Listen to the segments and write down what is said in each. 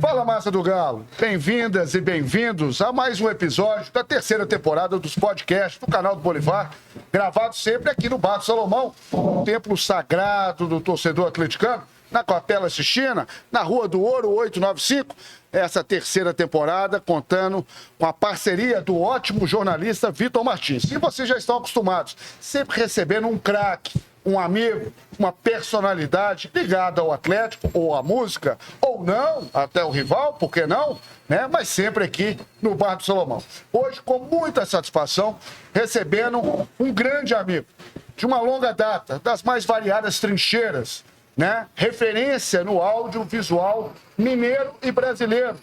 Fala, massa do Galo. Bem-vindas e bem-vindos a mais um episódio da terceira temporada dos podcasts do canal do Bolivar, gravado sempre aqui no Bar do Salomão, um templo sagrado do torcedor atleticano, na Capela Sistina, na Rua do Ouro 895. Essa terceira temporada contando com a parceria do ótimo jornalista Vitor Martins. E vocês já estão acostumados, sempre recebendo um craque, um amigo, uma personalidade ligada ao Atlético, ou à música, ou não, até o rival, por que não? Né? Mas sempre aqui no Bar do Salomão. Hoje, com muita satisfação, recebendo um grande amigo, de uma longa data, das mais variadas trincheiras, né? Referência no audiovisual mineiro e brasileiro.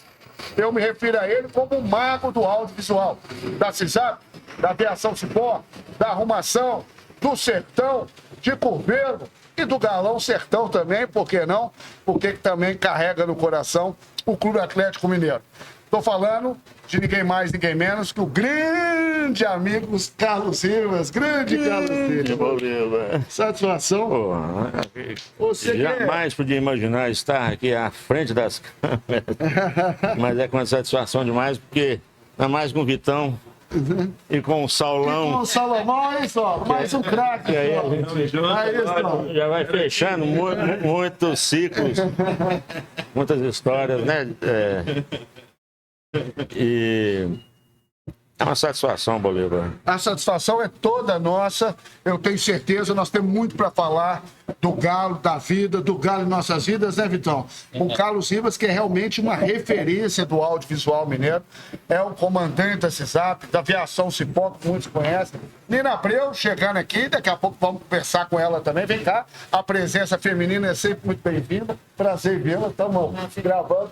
Eu me refiro a ele como o mago do audiovisual, da CISAP, da aviação cipó, da arrumação, do sertão, de Curvelo e do Galão Sertão também, por que não? Porque também carrega no coração o Clube Atlético Mineiro. Estou falando de ninguém mais, ninguém menos que o grande amigo Carlos Rivas. Grande Carlos Rivas. Satisfação. Você jamais podia imaginar estar aqui à frente das câmeras. Mas é com uma satisfação demais, porque ainda mais com o Vitão. E com o Saulão. E com o Salomão, aí só, mais um craque. Aí já vai fechando muitos ciclos, muitas histórias, né? E é uma satisfação, Bolívar. A satisfação é toda nossa. Eu tenho certeza, nós temos muito para falar do Galo, da vida, do Galo em nossas vidas, né, Vitão? O Carlos Rivas, que é realmente uma referência do audiovisual mineiro, é o comandante da CISAP, da aviação cipó, que muitos conhecem. Nina Abreu, chegando aqui, daqui a pouco vamos conversar com ela também. Vem cá, a presença feminina é sempre muito bem-vinda. Prazer vê-la, estamos gravando.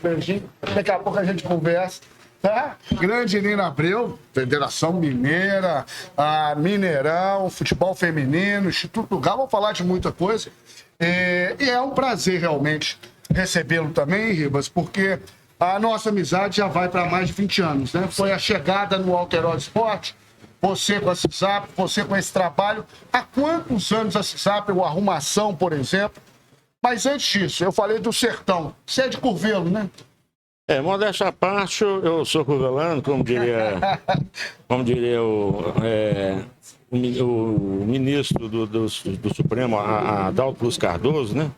Beijinho. Daqui a pouco a gente conversa. Tá? Grande Nina Abreu, Federação Mineira, a Mineirão, futebol feminino, Instituto do Galo, vamos falar de muita coisa. E é um prazer realmente recebê-lo também, Ribas, porque a nossa amizade já vai para mais de 20 anos, né? Foi a chegada no Alterosa Esporte, você com a CISAP, você com esse trabalho. Há quantos anos a CISAP, o Arrumação, por exemplo? Mas antes disso, eu falei do Sertão. Você é de Curvelo, né? Modéstia à parte, eu sou curvelano, como diria o ministro do Supremo, Adalto Cruz Cardoso, né?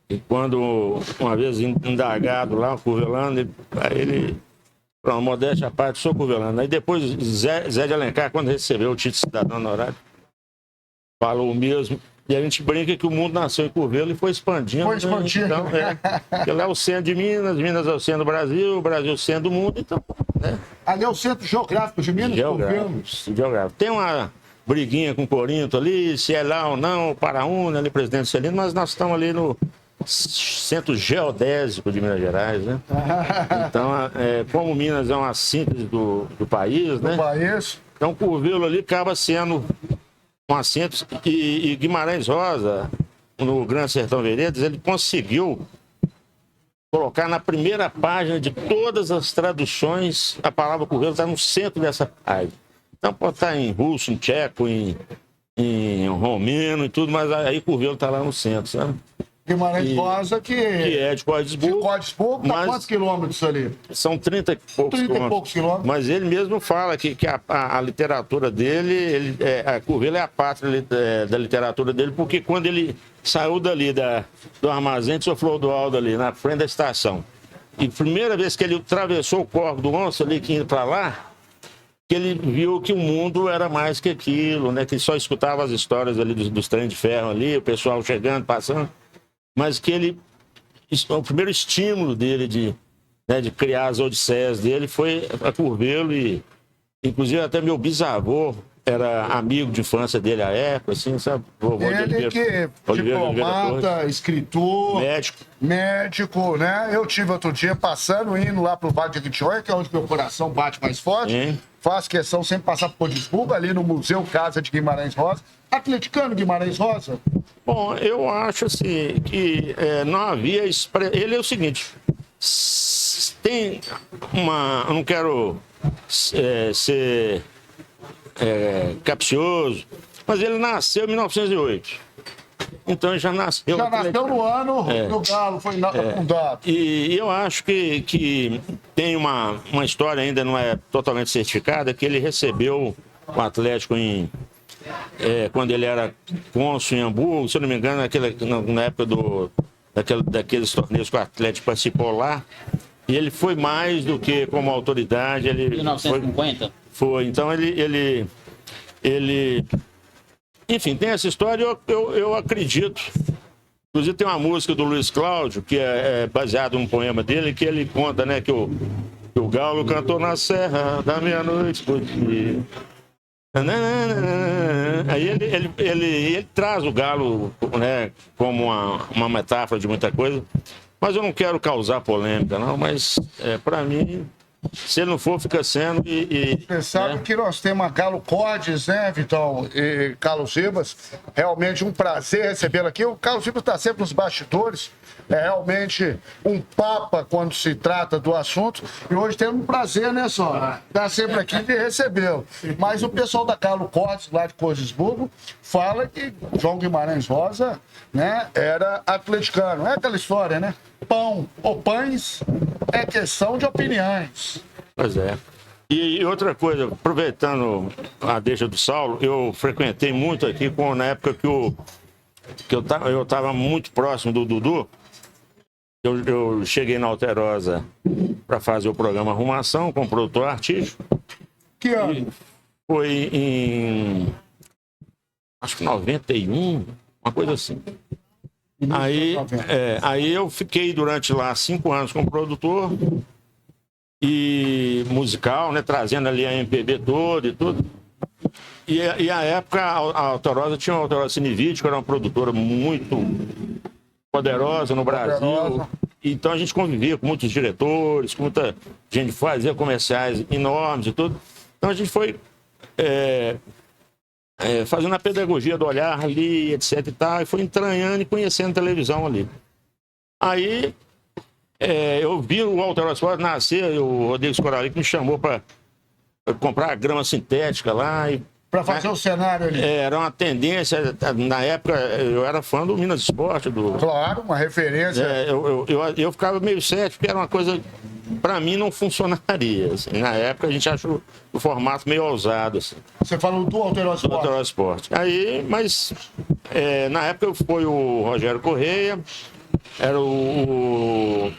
E quando, uma vez indagado lá, o curvelano, ele pronto, modéstia à parte, sou curvelano. Aí depois, Zé de Alencar, quando recebeu o título de cidadão honorário, falou o mesmo. E a gente brinca que o mundo nasceu em Curvelo e foi expandindo. Foi expandindo. Então, ele é o centro de Minas, Minas é o centro do Brasil, o Brasil é o centro do mundo, então, né? Ali é o centro geográfico de Minas, Geográfico. Tem uma briguinha com o Corinto ali, se é lá ou não, o Paraúna, ali, presidente Celino, mas nós estamos ali no centro geodésico de Minas Gerais, né? Então, como Minas é uma síntese do país, né? Então, Curvelo ali acaba sendo com assentos, e Guimarães Rosa, no Grande Sertão Veredas, ele conseguiu colocar na primeira página de todas as traduções, a palavra Curvelo está no centro dessa página. Então pode estar em russo, em tcheco, em romeno e tudo, mas aí Curvelo está lá no centro, sabe? Guimarães Rosa, que é de Código tá quantos quilômetros ali? São 30 e poucos quilômetros. Mas ele mesmo fala que a literatura dele, a Curvelo é a pátria da literatura dele, porque quando ele saiu dali do armazém de São Clodoaldo ali, na frente da estação, e primeira vez que ele atravessou o Córrego do Onça ali, que indo para lá, que ele viu que o mundo era mais que aquilo, né? Que ele só escutava as histórias ali dos trens de ferro ali, o pessoal chegando, passando. Mas que o primeiro estímulo dele de criar as odisseias dele foi a Curvelo, e inclusive até meu bisavô era amigo de infância dele à época, assim, sabe? Ele que é diplomata, escritor, médico, né? Eu tive outro dia indo lá pro Vale de Jequitinhonha, que é onde meu coração bate mais forte. Faço questão sempre passar por Codisburgo, ali no Museu Casa de Guimarães Rosa. Atleticano Guimarães Rosa? Bom, eu acho assim que não havia... Ele é o seguinte, tem uma... Eu não quero ser capcioso, mas ele nasceu em 1908. Então já nasceu. Já nasceu no ano que o Galo foi fundado. E eu acho que tem uma história ainda não é totalmente certificada, que ele recebeu o Atlético quando ele era cônsul em Hamburgo, se eu não me engano, na época daqueles torneios que o Atlético participou lá. E ele foi mais do que como autoridade. 1950? Foi. Então ele enfim, tem essa história, eu acredito. Inclusive tem uma música do Luiz Cláudio, que é baseada num poema dele, que ele conta, né, que o galo cantou na serra da meia-noite. Aí ele traz o galo, né, como uma metáfora de muita coisa. Mas eu não quero causar polêmica, não, mas para mim, se ele não for, fica sendo Você sabe que nós temos a Galo Cordes, né, Vitão? E Carlos Ribas. Realmente um prazer recebê-lo aqui. O Carlos Ribas está sempre nos bastidores. É realmente um papa quando se trata do assunto. E hoje temos um prazer, né, só? Está sempre aqui de recebê-lo. Mas o pessoal da Galo Cordes, lá de Cordisburgo, fala que João Guimarães Rosa, né, era atleticano. É aquela história, né? Pão ou pães é questão de opiniões. Pois é. E outra coisa, aproveitando a deixa do Saulo, eu frequentei muito aqui na época que eu estava muito próximo do Dudu. Eu cheguei na Alterosa para fazer o programa Arrumação com o produtor artístico. Que ano? Foi em, acho que 91, uma coisa assim. Aí eu fiquei durante lá 5 anos como produtor e musical, né, trazendo ali a MPB toda e tudo. E a época a Alterosa tinha uma Alterosa Cinevídeo, que era uma produtora muito poderosa no Brasil. Então a gente convivia com muitos diretores, com muita gente, fazia comerciais enormes e tudo. Então a gente foi fazendo a pedagogia do olhar ali, etc e tal, e foi entranhando e conhecendo televisão ali. Aí eu vi o Alterosa Esporte nascer, e o Rodrigo Scoralic me chamou para comprar grama sintética lá e para fazer o cenário ali. Era uma tendência, na época eu era fã do Minas Esporte. Claro, uma referência. Eu ficava meio cético, porque era uma coisa, para mim, não funcionaria. Assim. Na época a gente achou o formato meio ousado. Assim. Você falou do Alterosa Esporte? Do Alterosa Esporte. Aí, mas na época foi o Rogério Correia, era o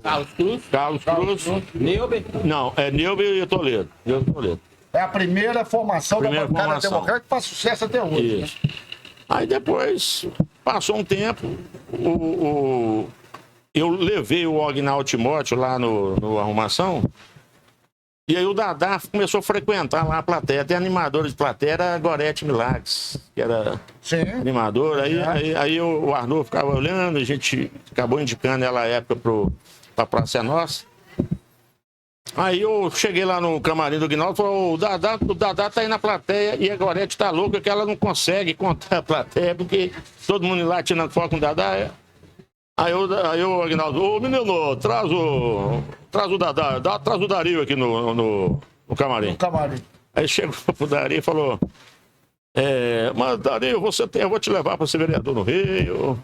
Carlos Cruz. Neuber? Não, Neuber e Toledo. É a primeira formação da bancada democrática que faz sucesso até hoje. Isso. Né? Aí depois, passou um tempo, eu levei o Agnaldo Timóteo lá no Arrumação, e aí o Dadá começou a frequentar lá a plateia. Até animador de plateia era Gorete Milagres, que era animador. Aí o Arnô ficava olhando, a gente acabou indicando ela à época para a Praça é Nossa. Aí eu cheguei lá no camarim do Aguinaldo e falei, o Dadá tá aí na plateia e a Gorete tá louca que ela não consegue contar a plateia, porque todo mundo lá tirando foto com o Dadá. Aí o Aguinaldo, ô menino, traz o Dadá, traz o Dario aqui no camarim. No camarim. Aí chegou pro Dario e falou, mas Dario, eu vou te levar para ser vereador no Rio,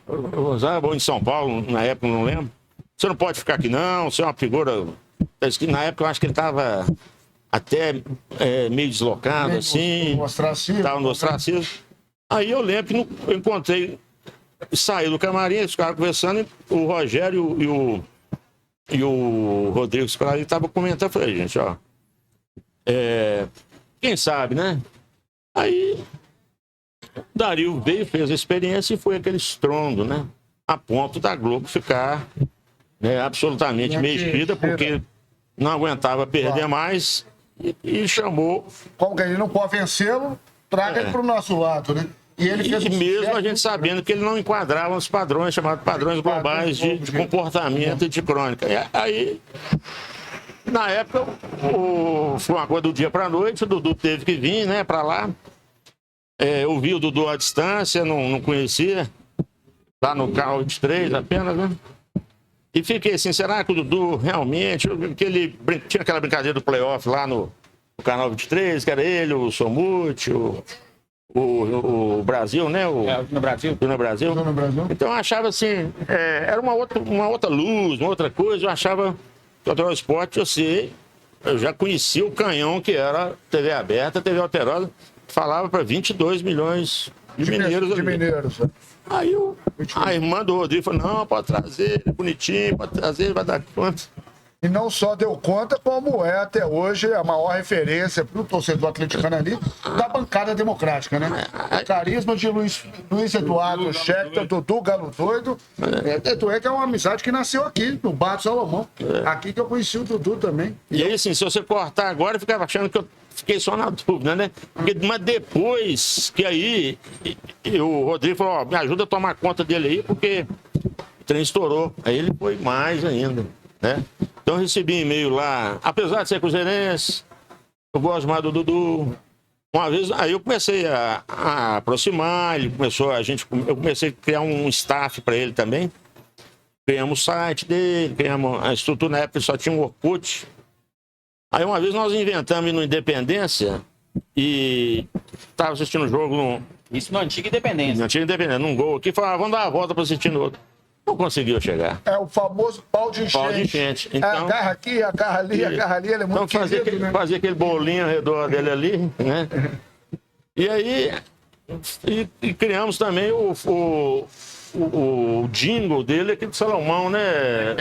ou em São Paulo, na época, não lembro. Você não pode ficar aqui não, você é uma figura... Na época eu acho que ele estava até meio deslocado, assim. Estava no ostracismo. Aí eu lembro que eu encontrei, saí do camarim, eles ficaram conversando, e o Rogério e o Rodrigo estavam comentando. Eu falei, gente, ó, quem sabe, né? Aí Dario veio, fez a experiência e foi aquele estrondo, né? A ponto da Globo ficar absolutamente mexida, porque não aguentava perder mais e chamou. Como que a gente não pode vencê-lo, traga ele para o nosso lado, né? E ele fez mesmo a gente sabendo que ele não enquadrava nos padrões, chamados padrões globais de comportamento e de crônica. E aí, na época, foi uma coisa do dia para a noite, o Dudu teve que vir, né, para lá. Eu vi o Dudu à distância, não conhecia, lá no Canal 23 apenas, né? E fiquei assim, será que o Dudu realmente... tinha aquela brincadeira do playoff lá no Canal 23, que era ele, o Somute, o o Brasil, né? No Brasil. No Brasil. No Brasil. Então eu achava assim, era uma outra luz, uma outra coisa. Eu achava que o Alterosa Esporte, eu já conhecia o canhão que era TV aberta, TV alterosa, falava para 22 milhões de mineiros. De mineiros. Aí a irmã do Rodrigo falou, não, pode trazer, bonitinho, pode trazer, vai dar conta. E não só deu conta, como é até hoje a maior referência para o torcedor atleticano ali da bancada democrática, né? O carisma de Luiz Eduardo Schechter, Dudu Galo Doido. Tanto é que é uma amizade que nasceu aqui, no Bar do Salomão. Aqui que eu conheci o Dudu também. E aí, assim, se você cortar agora, eu ficava achando que eu fiquei só na dúvida, né? Mas depois que aí, o Rodrigo falou, ó, me ajuda a tomar conta dele aí, porque o trem estourou. Aí ele foi mais ainda, né? Então eu recebi e-mail lá, apesar de ser cruzeirense, eu gosto mais do Dudu. Uma vez, aí eu comecei a aproximar, eu comecei a criar um staff para ele também. Criamos o site dele, criamos a estrutura, na época só tinha um Orkut. Aí uma vez nós inventamos no Independência e estava assistindo o jogo Isso na antiga Independência. Na antiga Independência, num gol aqui, falava, vamos dar a volta para assistir no outro. Não conseguiu chegar. É o famoso pau de enchente. Pau de enchente. Então, agarra aqui, agarra ali, ele é muito então fazia aquele bolinho ao redor dele ali, né? E aí, e criamos também o jingle dele aqui do Salomão, né?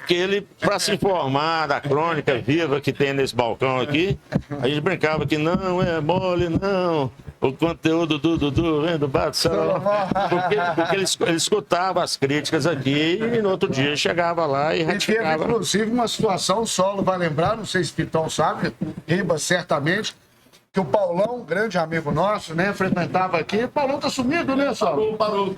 Que ele, para se informar da crônica viva que tem nesse balcão aqui, a gente brincava que não é mole, não. O conteúdo do Dudu vem do Bar do Salomão. Porque ele escutava as críticas aqui e no outro dia chegava lá e ratificava. E teve, inclusive, uma situação, o Solo vai lembrar, não sei se Pitão sabe, Ribas certamente, que o Paulão, grande amigo nosso, né, frequentava aqui. O Paulão tá sumido, né, Solo? Parou.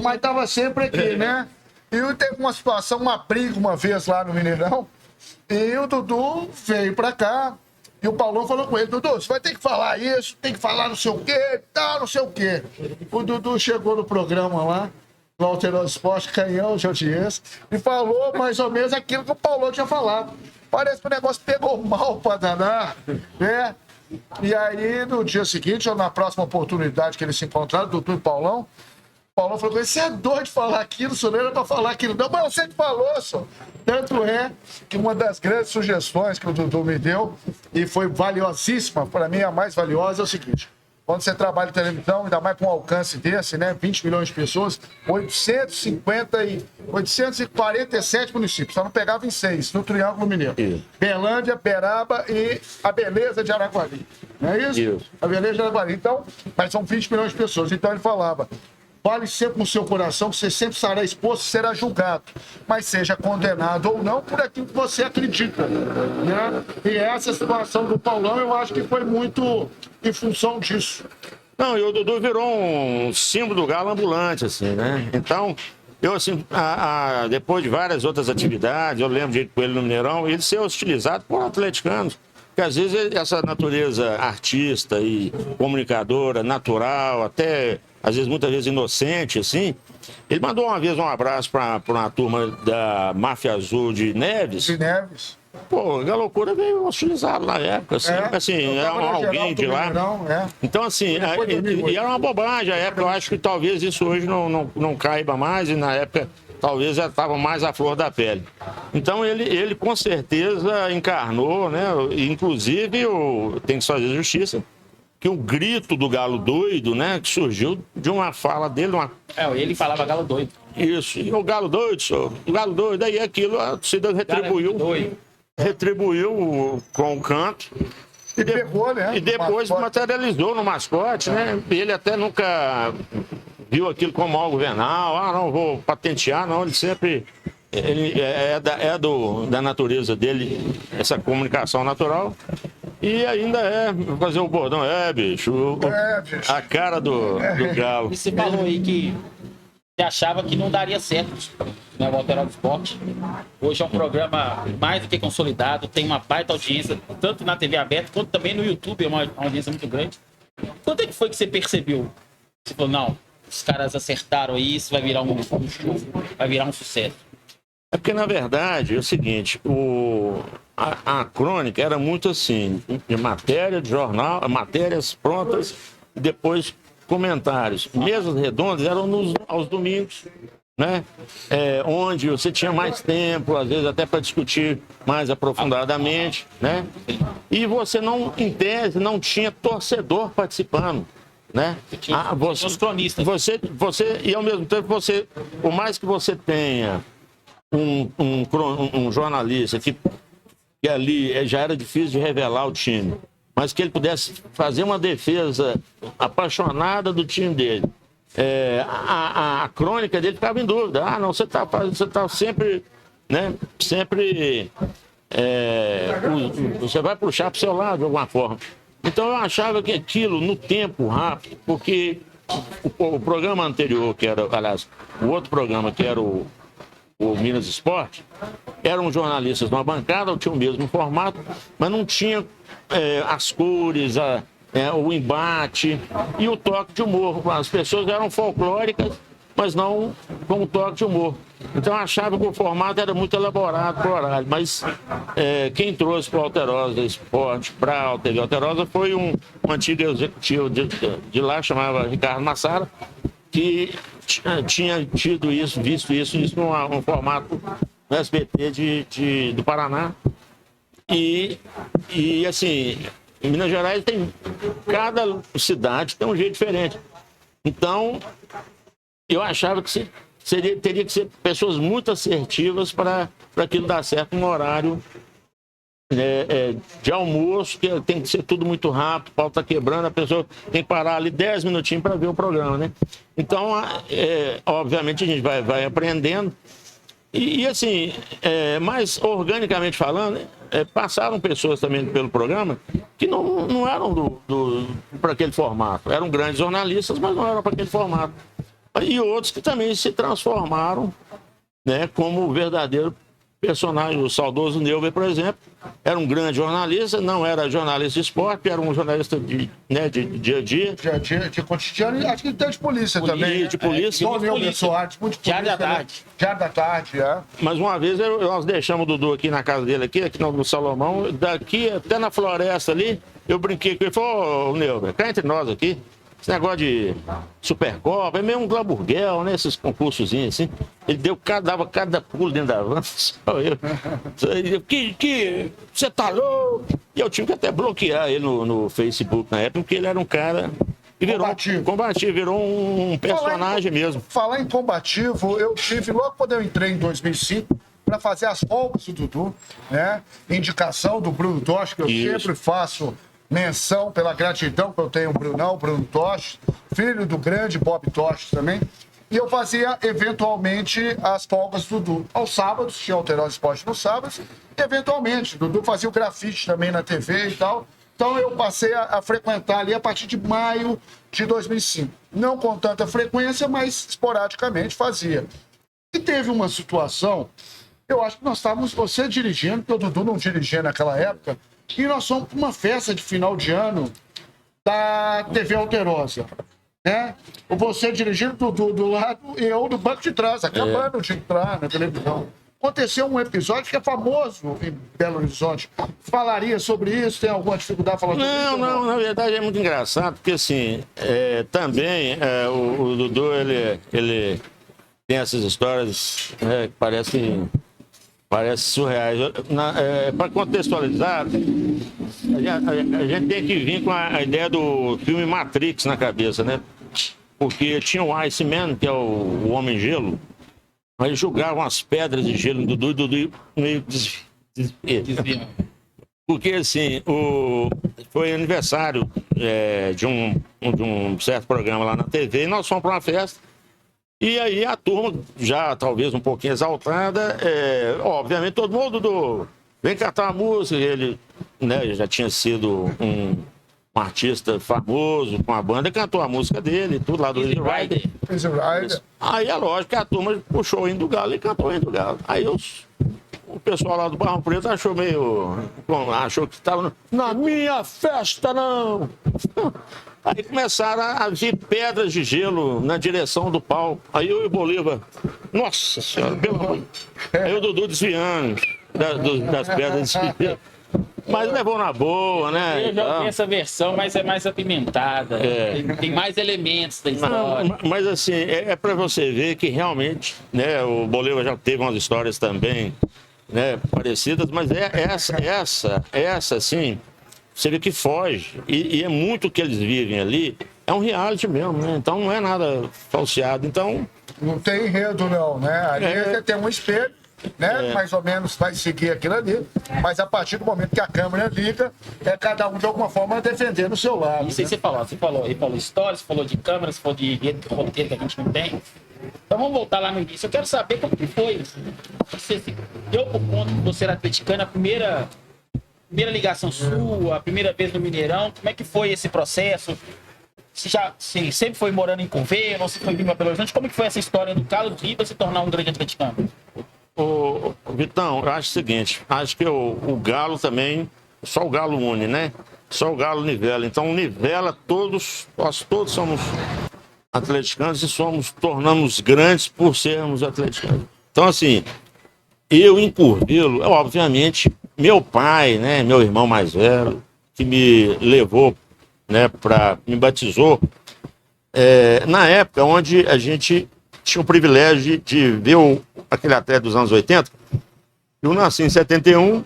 Mas tava sempre aqui, né? E teve uma situação, uma briga uma vez lá no Mineirão, e o Dudu veio pra cá, e o Paulão falou com ele, Dudu, você vai ter que falar isso, tem que falar não sei o quê, tal, não sei o quê. O Dudu chegou no programa lá, no Alterosa Esporte, canhão de audiência, e falou mais ou menos aquilo que o Paulão tinha falado. Parece que o negócio pegou mal pra danar, né? E aí, no dia seguinte, ou na próxima oportunidade que eles se encontraram, Dudu e Paulão falou com ele, você é doido de falar aquilo, senhor, não era pra falar aquilo. Não, mas você que falou, senhor. Tanto é que uma das grandes sugestões que o Dudu me deu, e foi valiosíssima, para mim a mais valiosa, é o seguinte. Quando você trabalha em televisão, ainda mais com um alcance desse, né? 20 milhões de pessoas, 847 municípios. Só não pegava em 6, no Triângulo Mineiro. Isso. Berlândia, Beraba e a Beleza de Araguari. Não é isso? Isso. A Beleza de Araguari. Então, mas são 20 milhões de pessoas. Então ele falava, fale sempre no seu coração, que você sempre estará exposto e será julgado. Mas seja condenado ou não por aquilo que você acredita. Né? E essa situação do Paulão, eu acho que foi muito em função disso. Não, e o Dudu virou um símbolo do galo ambulante, assim, né? Então, eu, assim, depois de várias outras atividades, eu lembro de ir com ele no Mineirão, ele ser hostilizado por atleticanos. Porque, às vezes, essa natureza artista e comunicadora, natural, até, às vezes, muitas vezes inocente, assim, ele mandou uma vez um abraço para uma turma da Máfia Azul de Neves. De Neves. Pô, a loucura veio hostilizado na época, assim, era alguém de lá. Então, assim, e era uma bobagem a época, eu acho que talvez isso hoje não caiba mais, e na época talvez já estava mais à flor da pele. Então, ele com certeza encarnou, né, inclusive, tem que fazer justiça, que o grito do Galo Doido, né, que surgiu de uma fala dele, ele falava Galo Doido. Isso, e o Galo Doido, senhor, o Galo Doido, aí aquilo a torcida retribuiu com o canto. E pegou, né? E depois materializou no mascote, né? Ele até nunca viu aquilo como algo venal. Não vou patentear, não. Ele sempre da natureza dele, essa comunicação natural. E ainda fazer o bordão. Bicho. Bicho. A cara do Galo. E você falou aí que você achava que não daria certo, né, o Alterosa Esporte. Hoje é um programa mais do que consolidado, tem uma baita audiência, tanto na TV aberta, quanto também no YouTube, é uma audiência muito grande. Quando é que foi que você percebeu? Você falou, não, os caras acertaram aí, isso vai virar um show, vai virar um sucesso. É porque, na verdade, é o seguinte, a crônica era muito assim, de matéria, de jornal, matérias prontas, e depois comentários. Mesas redondas eram aos domingos, né? Onde você tinha mais tempo, às vezes até para discutir mais aprofundadamente, né? E você não, em tese, não tinha torcedor participando, né? Os cronistas. Você, e ao mesmo tempo, por mais que você tenha um jornalista que ali já era difícil de revelar o time, mas que ele pudesse fazer uma defesa apaixonada do time dele, a crônica dele ficava em dúvida. Não, você tá sempre, né? Sempre você vai puxar para o seu lado de alguma forma. Então eu achava que aquilo, no tempo rápido, porque o programa anterior, que era, aliás, o outro programa, que era o Minas Esporte, eram jornalistas numa bancada, tinham o mesmo formato, mas não tinha as cores, o embate e o toque de humor. As pessoas eram folclóricas, mas não com o toque de humor. Então eu achava que o formato era muito elaborado para o horário, mas quem trouxe para o Alterosa Esporte, para a TV Alterosa, foi um antigo executivo de lá, chamava Ricardo Massara, que tinha visto isso num formato no SBT do Paraná. E assim, em Minas Gerais cada cidade tem um jeito diferente. Então, eu achava que teria que ser pessoas muito assertivas para aquilo dar certo no horário de almoço, que tem que ser tudo muito rápido, o pau tá quebrando, a pessoa tem que parar ali 10 minutinhos para ver o programa, né? Então, obviamente, a gente vai aprendendo. E assim, mas organicamente falando, passaram pessoas também pelo programa que não eram para aquele formato. Eram grandes jornalistas, mas não eram para aquele formato. E outros que também se transformaram, né, como verdadeiro personagem. O saudoso Neuber, por exemplo, era um grande jornalista, não era jornalista de esporte, era um jornalista de dia a dia. Dia a dia, de cotidiano, e acho que até de polícia também. De polícia. Igual o Neuber Soares, muito de polícia. Diário da tarde. Diário da tarde, Mas uma vez nós deixamos o Dudu aqui na casa dele, aqui no Salomão, daqui até na floresta ali, eu brinquei com ele, falou, ô Neuber, cá entre nós aqui, esse negócio de Supercopa, é meio um glaburguel, né? Esses concursozinhos assim. Ele dava cada pulo dentro da van. Só eu. Que você tá louco? E eu tive que até bloquear ele no Facebook na época, porque ele era um cara que virou combativo, virou um personagem mesmo. Falar em combativo, eu tive, logo quando eu entrei em 2005, para fazer as folgas do Dudu, né? Indicação do Bruno Tosh, que eu sempre faço menção pela gratidão que eu tenho ao Bruno Tosh, filho do grande Bob Tosh também. E eu fazia, eventualmente, as folgas do Dudu. Aos sábados, tinha Alterosa Esporte nos sábados, e, eventualmente, o Dudu fazia o grafite também na TV e tal. Então, eu passei a frequentar ali a partir de maio de 2005. Não com tanta frequência, mas esporadicamente fazia. E teve uma situação, eu acho que nós estávamos, você dirigindo, porque o Dudu não dirigia naquela época, e nós fomos para uma festa de final de ano da TV Alterosa, né? Você dirigindo do lado e eu do banco de trás, acabando de entrar na televisão. Aconteceu um episódio que é famoso em Belo Horizonte. Falaria sobre isso? Tem alguma dificuldade falando sobre isso? Não, na verdade é muito engraçado, porque assim, também o Dudu, ele tem essas histórias que parecem surreais. Para contextualizar, a gente tem que vir com a ideia do filme Matrix na cabeça, né? Porque tinha o Iceman, que é o Homem-Gelo, aí jogavam as pedras de gelo no Dudu, e Dudu meio desviando. Porque, assim, foi aniversário de um certo programa lá na TV, e nós fomos para uma festa. E aí a turma, já talvez um pouquinho exaltada, obviamente todo mundo vem cantar uma música. Ele, né, já tinha sido um artista famoso com a banda, cantou a música dele, tudo lá do Easy Rider. Aí é lógico que a turma puxou o hino do Galo e cantou o hino do Galo. Aí o pessoal lá do Barrão Preto achou que estava na minha festa, não! Aí começaram a vir pedras de gelo na direção do palco. Aí eu e o Bolívar, nossa senhora, pelo amor. Aí o Dudu desviando. das pedras. Mas levou na boa, né? Eu já vi essa versão, mas é mais apimentada. Tem mais elementos da história. Mas assim, é para você ver que realmente, né, o Bolívar já teve umas histórias também, né, parecidas, mas essa assim, você vê que foge. E é muito o que eles vivem ali. É um reality mesmo, né? Então não é nada falseado. Então. Não tem enredo, não, né? Ali você tem um espelho, né? Mais ou menos vai seguir aquilo ali. Mas a partir do momento que a câmera liga, é cada um de alguma forma defendendo o seu lado. Isso aí você falou. Ele falou história, você falou de câmera, você falou de roteiro que a gente não tem. Então vamos voltar lá no início. Eu quero saber como que foi. Você deu por conta de você ser atleticano, a primeira ligação sua, a primeira vez no Mineirão. Como é que foi esse processo? Você sempre foi morando em Coveiro, ou você foi vindo para Belo Horizonte? Como que foi essa história do Carlos Ribas se tornar um grande atleticano? Vitão, eu acho o seguinte, acho que o Galo também, só o Galo une, né? Só o Galo nivela. Então nivela todos, nós todos somos atleticanos e tornamos grandes por sermos atleticanos. Então assim, eu em Curvelo, obviamente, meu pai, né, meu irmão mais velho, que me levou, né, me batizou, na época onde a gente tinha o privilégio de ver aquele atleta dos anos 80. Eu nasci em 71,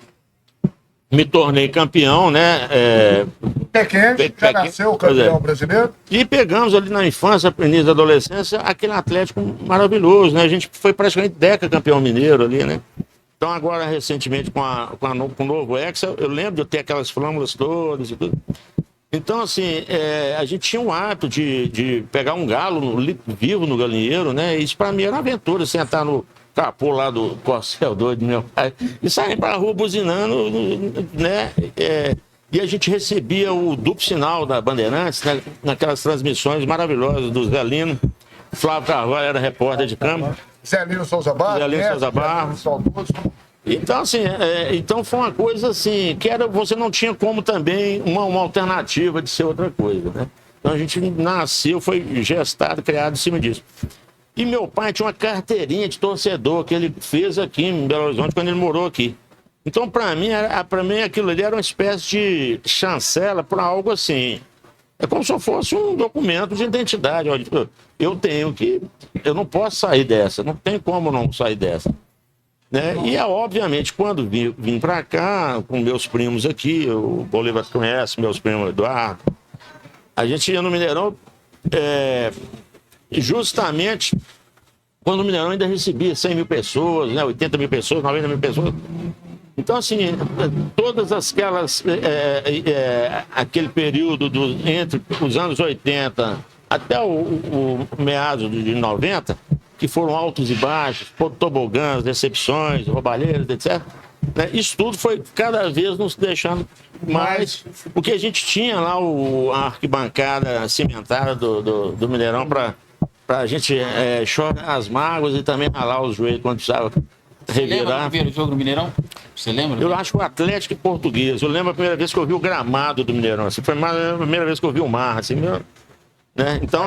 me tornei campeão, né? Pequeno, já nasceu campeão brasileiro. E pegamos ali na infância, no início da adolescência, aquele Atlético maravilhoso, né? A gente foi praticamente campeão mineiro ali, né? Então agora, recentemente, com o novo Hexa, eu lembro de eu ter aquelas flâmulas todas e tudo. Então, assim, a gente tinha um hábito de pegar um galo vivo no galinheiro, né? Isso para mim era uma aventura, sentar no capô lá do Corcel doido do meu pai e sair para a rua buzinando, né? E a gente recebia o duplo sinal da Bandeirantes, né? Naquelas transmissões maravilhosas do Zé Lino. Flávio Carvalho era repórter de campo. Zé Lino Souza Barros. Então, assim, então foi uma coisa assim, que você não tinha como também uma alternativa de ser outra coisa, né? Então a gente nasceu, foi gestado, criado em cima disso. E meu pai tinha uma carteirinha de torcedor que ele fez aqui em Belo Horizonte quando ele morou aqui. Então, para mim, aquilo ali era uma espécie de chancela para algo assim. É como se eu fosse um documento de identidade. Olha, eu não posso sair dessa, não tem como não sair dessa. Né? E obviamente, quando vim para cá, com meus primos aqui, o Bolívar conhece, meus primos Eduardo, a gente ia no Mineirão justamente quando o Mineirão ainda recebia 100 mil pessoas, né? 80 mil pessoas, 90 mil pessoas. Então, assim, todas aquelas, aquele período entre os anos 80 até o meados de 90, que foram altos e baixos, tobogãs, decepções, roubalheiras, etc. Né? Isso tudo foi cada vez nos deixando mais... Porque a gente tinha lá a arquibancada cimentada do Mineirão para a gente chorar as mágoas e também ralar os joelhos quando precisava revirar. Você lembra do primeiro jogo do Mineirão? Você lembra? Eu acho que o Atlético e Português. Eu lembro a primeira vez que eu vi o gramado do Mineirão. Assim, foi a primeira vez que eu vi o mar, assim, né? Então,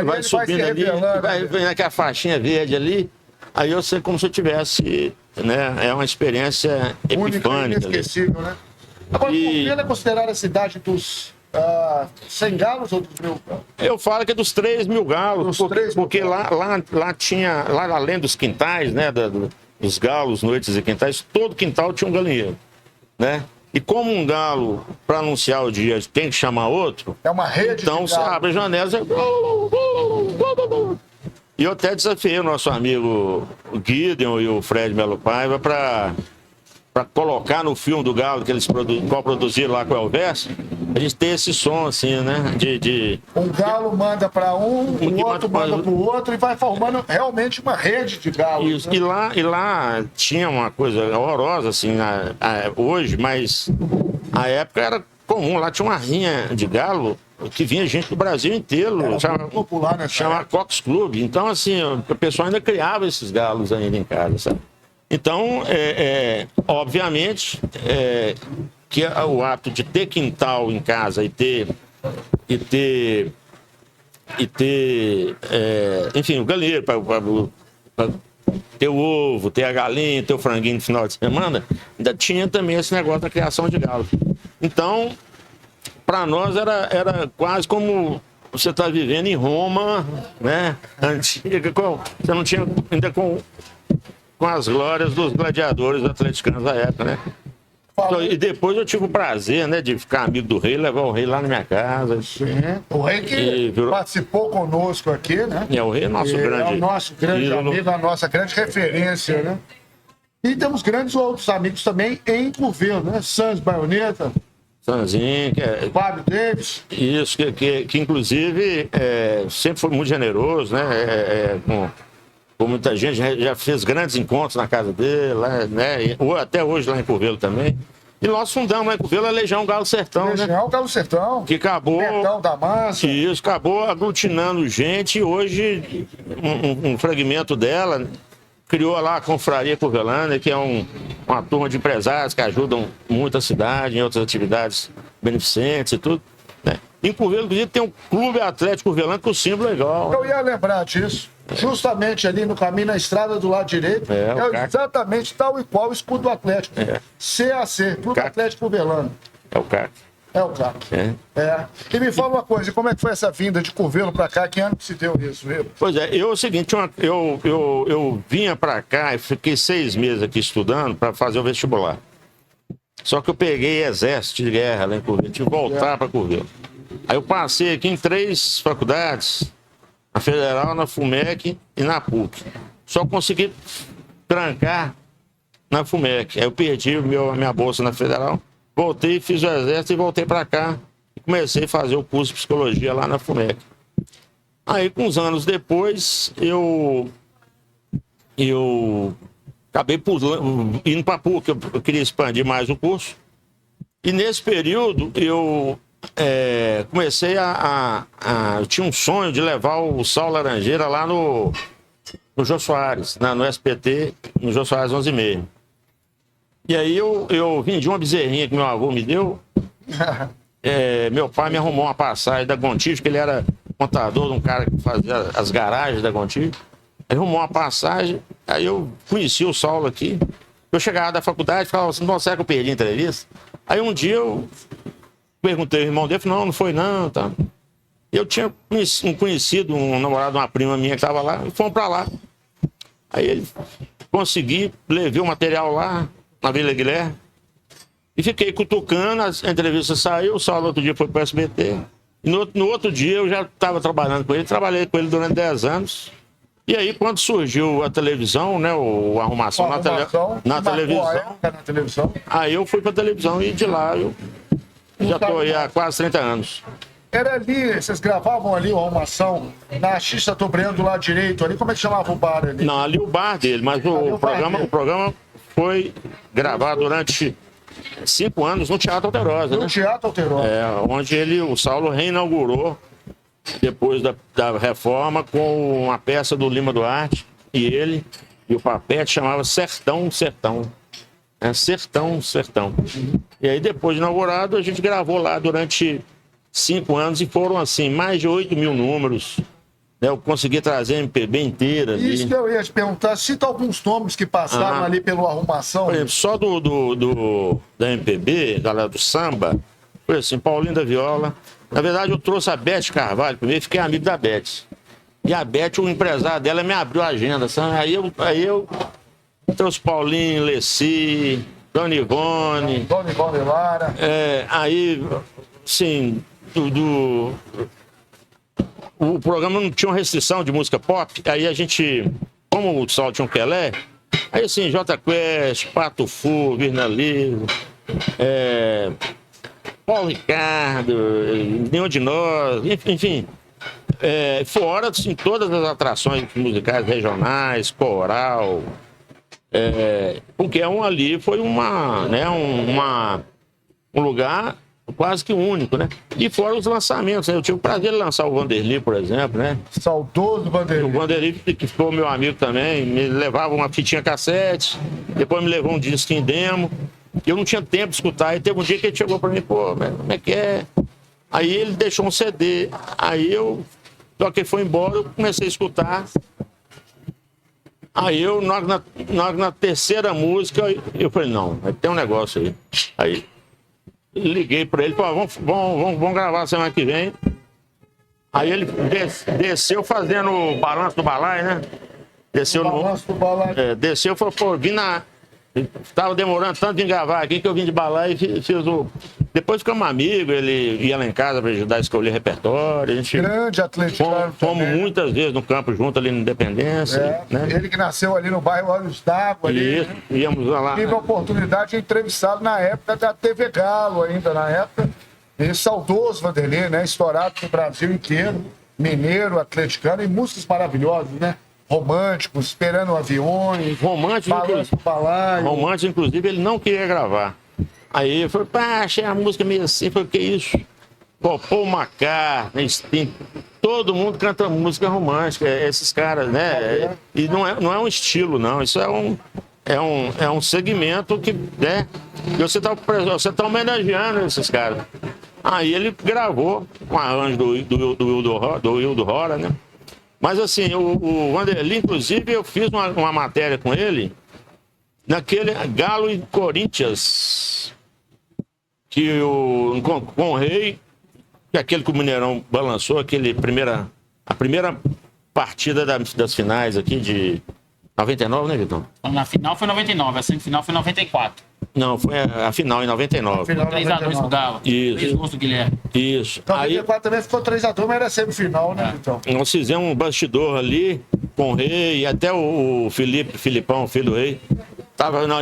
vai subindo ali, vai vendo aquela faixinha verde ali, aí eu sei como se eu tivesse, né? É uma experiência epifânica. Inesquecível, né? Agora, Curvelo é considerada a cidade dos 100 galos ou dos 1000? Eu falo que é dos 3 mil galos, porque lá tinha, lá além dos quintais, né? Dos galos, noites e quintais, todo quintal tinha um galinheiro, né? E como um galo, para anunciar o dia, tem que chamar outro... É uma rede. Então você abre a janela e eu até desafiei o nosso amigo Gideon e o Fred Melo Paiva para colocar no filme do Galo que eles produziram lá com o Elvésio, a gente tem esse som assim, né? Um galo manda para o outro manda para o outro e vai formando realmente uma rede de galos. Isso. Né? E lá tinha uma coisa horrorosa assim, hoje, mas a época era comum, lá tinha uma rinha de galo que vinha gente do Brasil inteiro, chamava Cox Club. Então, assim, o pessoal ainda criava esses galos ainda em casa, sabe? Então, obviamente, que o ato de ter quintal em casa e ter enfim, o galinheiro para ter o ovo, ter a galinha, ter o franguinho no final de semana, ainda tinha também esse negócio da criação de galo. Então, para nós era quase como você está vivendo em Roma, né? Antiga, você não tinha ainda com as glórias dos gladiadores atleticanos da época, né? E depois eu tive o prazer, né, de ficar amigo do rei, levar o rei lá na minha casa. Sim. O rei que participou conosco aqui, né? O rei é nosso grande. É o nosso grande amigo, a nossa grande referência, né? E temos grandes outros amigos também em Curvelo, né? Sans Baioneta. Sanzinho, Fábio Davis. Isso, que inclusive sempre foi muito generoso, né? Com muita gente, já fez grandes encontros na casa dele, lá, né? Até hoje lá em Curvelo também. E nós fundamos lá em Curvelo a Legião Galo Sertão, Legião Galo Sertão. Que acabou... Sertão da Massa. Isso, acabou aglutinando gente e hoje um fragmento dela criou lá a Confraria Curvelândia, que é uma turma de empresários que ajudam muito a cidade em outras atividades beneficentes e tudo. Né? Em Curvelo, inclusive, tem um clube atlético Curvelândia que o símbolo é igual. Eu ia lembrar disso. Justamente ali no caminho, na estrada do lado direito, exatamente tal e qual o escudo do Atlético. CAC, Clube Atlético Curvelândia. É o CAC. É o CAC. E me fala uma coisa, como é que foi essa vinda de Curvelo para cá? Que ano que se deu isso, viu? Pois é, é o seguinte, eu vinha para cá e fiquei 6 meses aqui estudando para fazer o vestibular. Só que eu peguei exército de guerra lá em Curvelo, tive que voltar para Curvelo. Aí eu passei aqui em 3 faculdades, na Federal, na FUMEC e na PUC. Só consegui trancar na FUMEC. Aí eu perdi a minha bolsa na Federal, voltei, fiz o exército e voltei para cá. E comecei a fazer o curso de psicologia lá na FUMEC. Aí, uns anos depois, eu acabei indo para a PUC, eu queria expandir mais o curso. E nesse período, eu comecei eu tinha um sonho de levar o Sal Laranjeira lá no Jô Soares, no SPT, no Jô Soares 11h30. E aí eu vendi uma bezerrinha que meu avô me deu. Meu pai me arrumou uma passagem da Gontijo, que ele era contador de um cara que fazia as garagens da Gontijo. Ele arrumou uma passagem, aí eu conheci o Saulo aqui. Eu chegava da faculdade e falava assim, não, será que eu perdi a entrevista? Aí um dia eu perguntei ao irmão dele, falou, não foi não, tá. Eu tinha conhecido um namorado de uma prima minha que estava lá, e fomos para lá. Aí ele consegui, levei o material lá, na Vila Guilherme, e fiquei cutucando, a entrevista saiu, o Saulo outro dia foi para o SBT, e no outro dia eu já estava trabalhando com ele, trabalhei com ele durante 10 anos, e aí quando surgiu a televisão, né, o Arrumação na televisão, aí eu fui para a televisão e de lá eu já estou aí há quase 30 anos. Era ali, vocês gravavam ali o Arrumação na Xista Tobreando do lado direito ali, como é que chamava o bar ali? Não, ali o bar dele, mas o programa foi gravado durante 5 anos no Teatro Alterosa, né? No Teatro Alterosa. Onde o Saulo reinaugurou, depois da reforma, com uma peça do Lima Duarte, e o Papete chamava Sertão, Sertão. Sertão, Sertão. E aí, depois de inaugurado, a gente gravou lá durante 5 anos e foram, assim, mais de 8 mil números. Eu consegui trazer a MPB inteira ali. Isso que eu ia te perguntar, cita alguns nomes que passaram ali pelo Arrumação. Por exemplo, só da MPB, galera do samba, foi assim, Paulinho da Viola. Na verdade, eu trouxe a Beth Carvalho primeiro, fiquei amigo da Beth. E a Beth, o empresário dela, me abriu a agenda, sabe? Aí eu trouxe Paulinho, Leci, Dona Ivone. Dona Ivone Lara. Aí, assim, o programa não tinha uma restrição de música pop, aí a gente, como o Saulo tinha um Pelé, aí assim, J Quest, Pato Fu, Virna Liso, Paulo Ricardo, Nenhum de Nós, enfim, fora assim, todas as atrações musicais regionais, coral, porque ali foi um lugar quase que único, né? E fora os lançamentos, né? Eu tive o prazer de lançar o Vanderly, por exemplo, né? Saudoso Vanderly. O Vanderly, que ficou meu amigo também, me levava uma fitinha cassete, depois me levou um disco em demo. Eu não tinha tempo de escutar, e teve um dia que ele chegou pra mim, pô, como é que é? Aí ele deixou um CD, só que ele foi embora, eu comecei a escutar. Aí na terceira música, eu falei, não, tem um negócio aí. Aí liguei pra ele, falei, vamos gravar semana que vem. Aí ele desceu fazendo o balanço do balaio, né? Desceu no balanço do balaio. Desceu, falou, pô, vim na... Tava demorando tanto de gravar aqui que eu vim de balaio e fiz o... Depois ficamos amigos, ele ia lá em casa para ajudar a escolher repertório. A gente grande atleticano. Fomos muitas vezes no campo junto ali na Independência. Né? Ele que nasceu ali no bairro Olhos d'Água. Isso, íamos lá. Tive a oportunidade de entrevistá-lo na época da TV Galo, ainda na época. E saudoso Vanderlei, né? Estourado no Brasil inteiro. Mineiro, atleticano e músicas maravilhosas, né? Românticos, esperando aviões. Romântico, inclusive, ele não queria gravar. Aí eu falei, pá, achei a música meio assim. Falei, que isso? Paul McCartney, Sting, todo mundo canta música romântica, esses caras, né? E não é um estilo, não. Isso é um segmento que, né? Você tá homenageando esses caras. Aí ele gravou um arranjo do Wildo Rora, né? Mas assim, o Vanderlei, inclusive, eu fiz uma matéria com ele naquele Galo e Corinthians, que com o Rei, que aquele que o Mineirão balançou, a primeira partida das finais aqui de 99, né, Vitão? Na final foi 99, a semifinal foi 94. Não, foi a final em 99. 3x2 pro Galo. Isso. 3 gols do Guilherme. Isso. Então, 94 também ficou 3x2, mas era semifinal, né, Vitão? Nós fizemos um bastidor ali com o Rei, e até o Filipão, filho do Rei.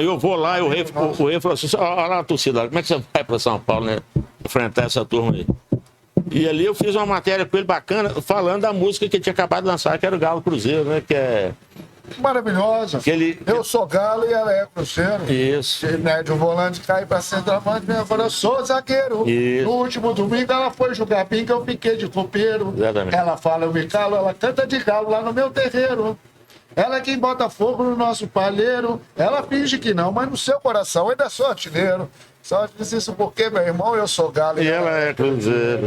Eu vou lá, e o Rei falou assim, olha lá a torcida, como é que você vai para São Paulo, né? Enfrentar essa turma aí. E ali eu fiz uma matéria com ele bacana, falando da música que ele tinha acabado de lançar, que era o Galo Cruzeiro, né? Que é... Maravilhosa. Eu sou Galo e ela é Cruzeiro. Isso. Ele médio volante cai pra centroavante, minha falou, eu sou zagueiro. Isso. No último domingo ela foi jogar pinga, eu fiquei de copeiro. Exatamente. Ela fala, eu me calo, ela canta de galo lá no meu terreiro. Ela é quem bota fogo no nosso palheiro. Ela finge que não, mas no seu coração ainda sou artilheiro. Só disse isso porque, meu irmão, eu sou Galo. E ela é Cruzeiro.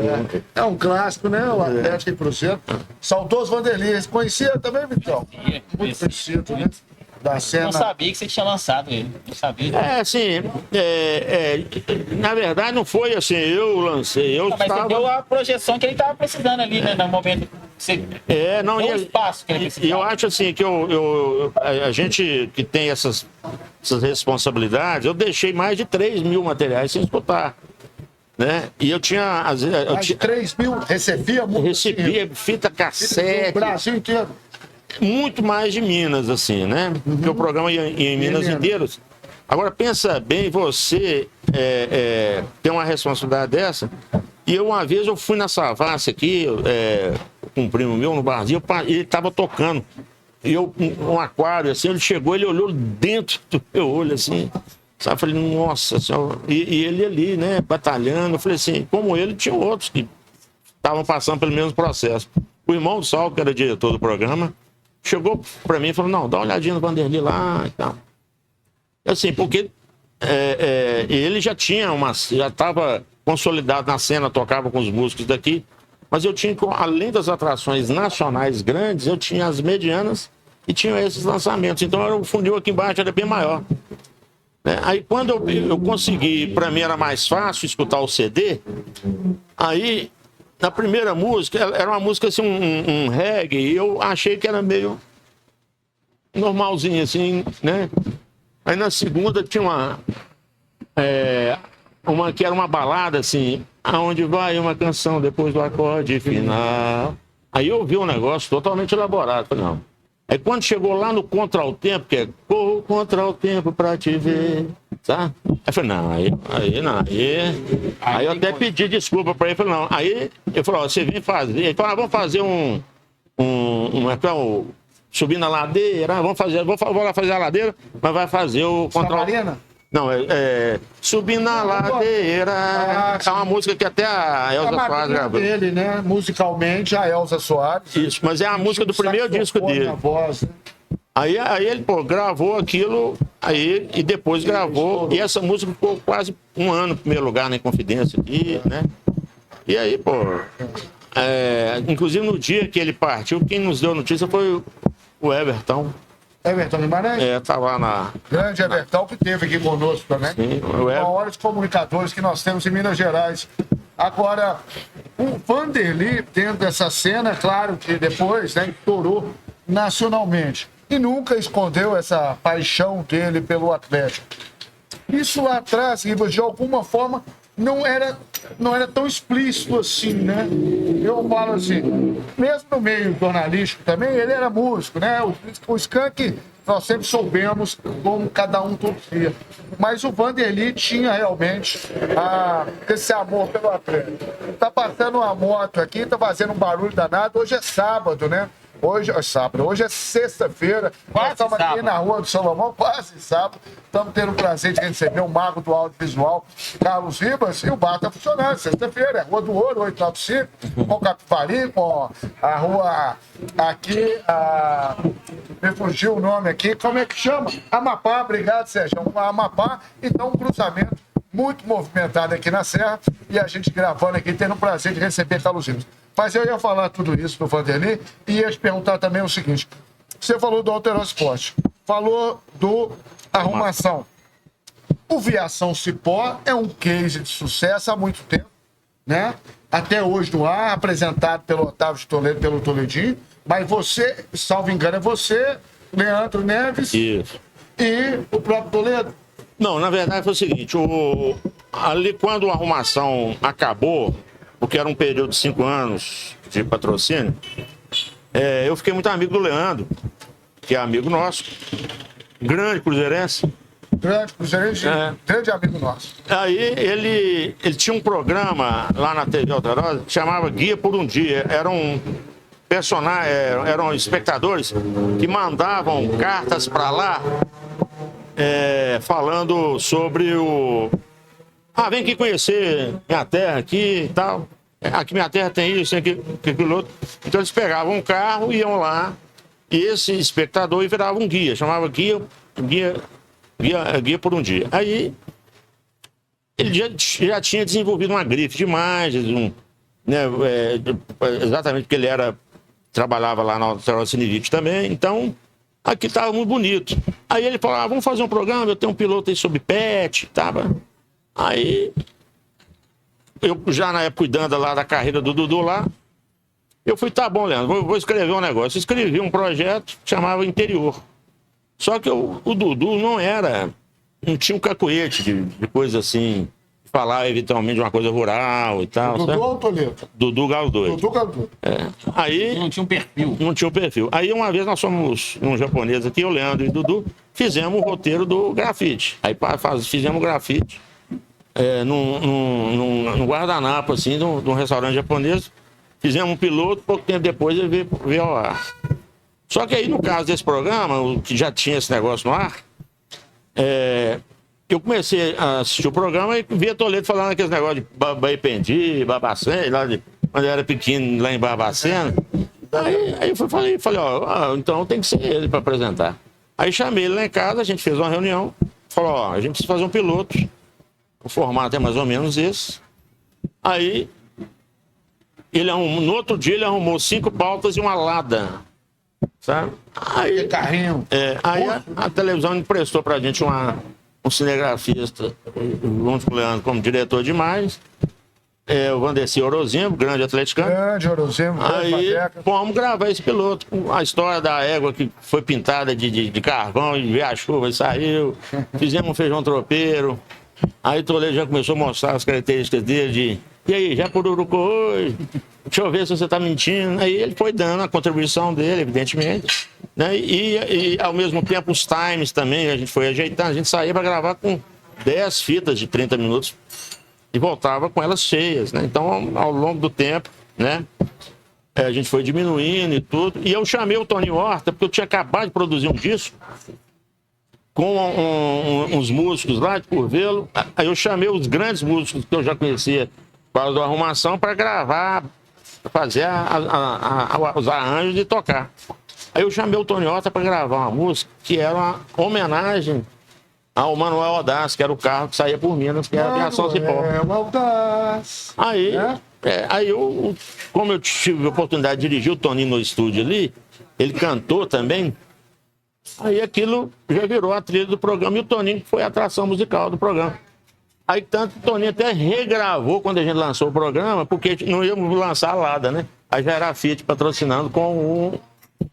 É um clássico, né? O Atlético e Cruzeiro. Saudoso Vanderlei. Você conhecia também, Vitão? Muito conhecido, né? Da cena. Eu não sabia que você tinha lançado ele. Não sabia. Na verdade não foi assim, eu lancei. Mas você deu a projeção que ele estava precisando ali, né? No momento que você deu o espaço que ele precisava. E eu acho assim que a gente que tem essas responsabilidades, eu deixei mais de 3 mil materiais sem escutar. Né? E eu tinha... Mais de 3 mil? Recebia muito? Recebia fita cassete. Do Brasil inteiro. Muito mais de Minas, assim, né? Porque o programa ia em Minas inteiros. Agora, pensa bem, você tem uma responsabilidade dessa. E uma vez eu fui na Savassi aqui, com um primo meu no barzinho, e ele estava tocando. E um aquário, assim, ele chegou, ele olhou dentro do meu olho, assim. Sabe? Eu falei, nossa senhora. E ele ali, né, batalhando. Eu falei assim, como ele, tinha outros que estavam passando pelo mesmo processo. O irmão do Sal, que era diretor do programa, chegou para mim e falou, não, dá uma olhadinha no Vanderlei lá e tal. Assim, porque ele já estava consolidado na cena, tocava com os músicos daqui, mas eu tinha, além das atrações nacionais grandes, eu tinha as medianas e tinha esses lançamentos. Então o funil aqui embaixo era bem maior. Aí quando eu consegui, para mim era mais fácil escutar o CD, aí na primeira música, era uma música assim, um reggae, e eu achei que era meio normalzinho, assim, né? Aí na segunda tinha uma que era uma balada, assim, aonde vai uma canção depois do acorde final. Aí eu vi um negócio totalmente elaborado, falei, não. Aí quando chegou lá no Contra o Tempo, que é corro contra o tempo pra te ver, tá? Aí eu falei, não, aí eu até pedi desculpa pra ele, falei, não. Aí eu falei, ó, você vem fazer, ele falou, vamos fazer subir na ladeira, vou lá fazer a ladeira, mas vai fazer o Contra o Tempo. Não, Subir na Ladeira. É uma música que até a Elza Soares gravou. Dele, né? Musicalmente, a Elza Soares. Isso, mas é a música do primeiro disco dele. Voz, né? Aí ele, gravou aquilo, e depois gravou. E essa música ficou quase um ano em primeiro lugar na Inconfidência aqui, né? E aí, inclusive no dia que ele partiu, quem nos deu a notícia foi o Everton. Everton Guimarães? Tá lá na... Grande Everton, que teve aqui conosco também. Sim, um dos maiores comunicadores que nós temos em Minas Gerais. Agora, o Vanderlei, dentro dessa cena, claro que depois, né, estourou nacionalmente. E nunca escondeu essa paixão dele pelo Atlético. Isso lá atrás, Ribas, de alguma forma, não era tão explícito assim, né? Eu falo assim, mesmo no meio jornalístico também, ele era músico, né? O Skank, nós sempre soubemos como cada um torcia. Mas o Vanderlei tinha realmente esse amor pelo Atlético. Tá passando uma moto aqui, tá fazendo um barulho danado. Hoje é sábado, né? Hoje é sexta-feira. Nós estamos aqui na Rua do Salomão, quase sábado. Estamos tendo o prazer de receber o mago do audiovisual, Carlos Ribas, e o bar está funcionando. Sexta-feira, é Rua do Ouro, 895, com o Capivari, com a rua aqui, me fugiu o nome aqui, como é que chama? Amapá, obrigado, Sérgio. Amapá, então um cruzamento muito movimentado aqui na Serra, e a gente gravando aqui, tendo o prazer de receber Carlos Ribas. Mas eu ia falar tudo isso do Vanderlei e ia te perguntar também o seguinte. Você falou do Alterosa Esporte, falou do Arrumação. O Viação Cipó é um case de sucesso há muito tempo, né? Até hoje no ar, apresentado pelo Otávio de Toledo, pelo Toledinho. Mas você, salvo engano, é você, Leandro Neves Isso. E o próprio Toledo? Não, na verdade foi o seguinte, ali quando a Arrumação acabou, porque era um período de 5 anos de patrocínio, eu fiquei muito amigo do Leandro, que é amigo nosso, grande cruzeirense. Grande cruzeirense, grande amigo nosso. Aí ele tinha um programa lá na TV Alterosa que chamava Guia por um Dia. Eram espectadores que mandavam cartas para lá falando sobre vem aqui conhecer minha terra aqui e tal. Aqui minha terra tem isso, tem aquilo outro. Então eles pegavam um carro, iam lá, e esse espectador virava um guia, chamava guia por um dia. Aí ele já tinha desenvolvido uma grife de imagens, exatamente porque ele trabalhava lá na Alterosa Cinevich também, então aqui estava muito bonito. Aí ele falou, vamos fazer um programa, eu tenho um piloto aí sobre pet, tava. Aí, eu já na época cuidando lá da carreira do Dudu lá, eu fui, tá bom, Leandro, vou escrever um negócio. Eu escrevi um projeto que chamava Interior. Só que o Dudu não tinha um cacuete de coisa assim, falar eventualmente de uma coisa rural e tal. Dudu ou Toledo? Dudu Galo Doido. Dudu Galo Doido. Aí, não tinha um perfil. Não tinha um perfil. Aí uma vez nós fomos um japonês aqui, o Leandro e o Dudu, fizemos o roteiro do grafite. Aí fizemos o grafite. Num guardanapo, assim, de um restaurante japonês. Fizemos um piloto, pouco tempo depois ele veio ao ar. Só que aí, no caso desse programa, que já tinha esse negócio no ar, eu comecei a assistir o programa e via Toledo falando aqueles negócios de Baipendi, Barbacena, lá quando eu era pequeno, lá em Barbacena. Aí eu falei, então tem que ser ele para apresentar. Aí chamei ele lá em casa, a gente fez uma reunião, falou, a gente precisa fazer um piloto. O formato é mais ou menos esse. Aí, no outro dia, ele arrumou 5 pautas e uma lada. Sabe? Aí, carrinho. Aí a televisão emprestou pra gente um cinegrafista, junto com o Leandro, como diretor de imagens. O Vandeci Orozimbo, grande atleticano. Grande Orozimbo. Aí, vamos gravar esse piloto. A história da égua que foi pintada de carvão, e veio a chuva e saiu. Fizemos um feijão tropeiro. Aí Toledo já começou a mostrar as características dele e aí, já pururucou hoje? Deixa eu ver se você tá mentindo. Aí ele foi dando a contribuição dele, evidentemente, né? E ao mesmo tempo os times também, a gente foi ajeitando, a gente saía para gravar com 10 fitas de 30 minutos e voltava com elas cheias, né? Então, ao longo do tempo, né? A gente foi diminuindo e tudo. E eu chamei o Toninho Horta, porque eu tinha acabado de produzir um disco com uns músicos lá de Curvelo. Aí eu chamei os grandes músicos que eu já conhecia para a Arrumação para gravar, fazer os arranjos e tocar. Aí eu chamei o Tony Horta para gravar uma música que era uma homenagem ao Manuel Audaz, que era o carro que saía por Minas, que era a Aviação Cipó. Aí eu, como eu tive a oportunidade de dirigir o Toninho no estúdio ali, ele cantou também. Aí aquilo já virou a trilha do programa e o Toninho foi a atração musical do programa. Aí tanto o Toninho até regravou quando a gente lançou o programa, porque não íamos lançar a Lada, né? Aí já era a Fiat patrocinando com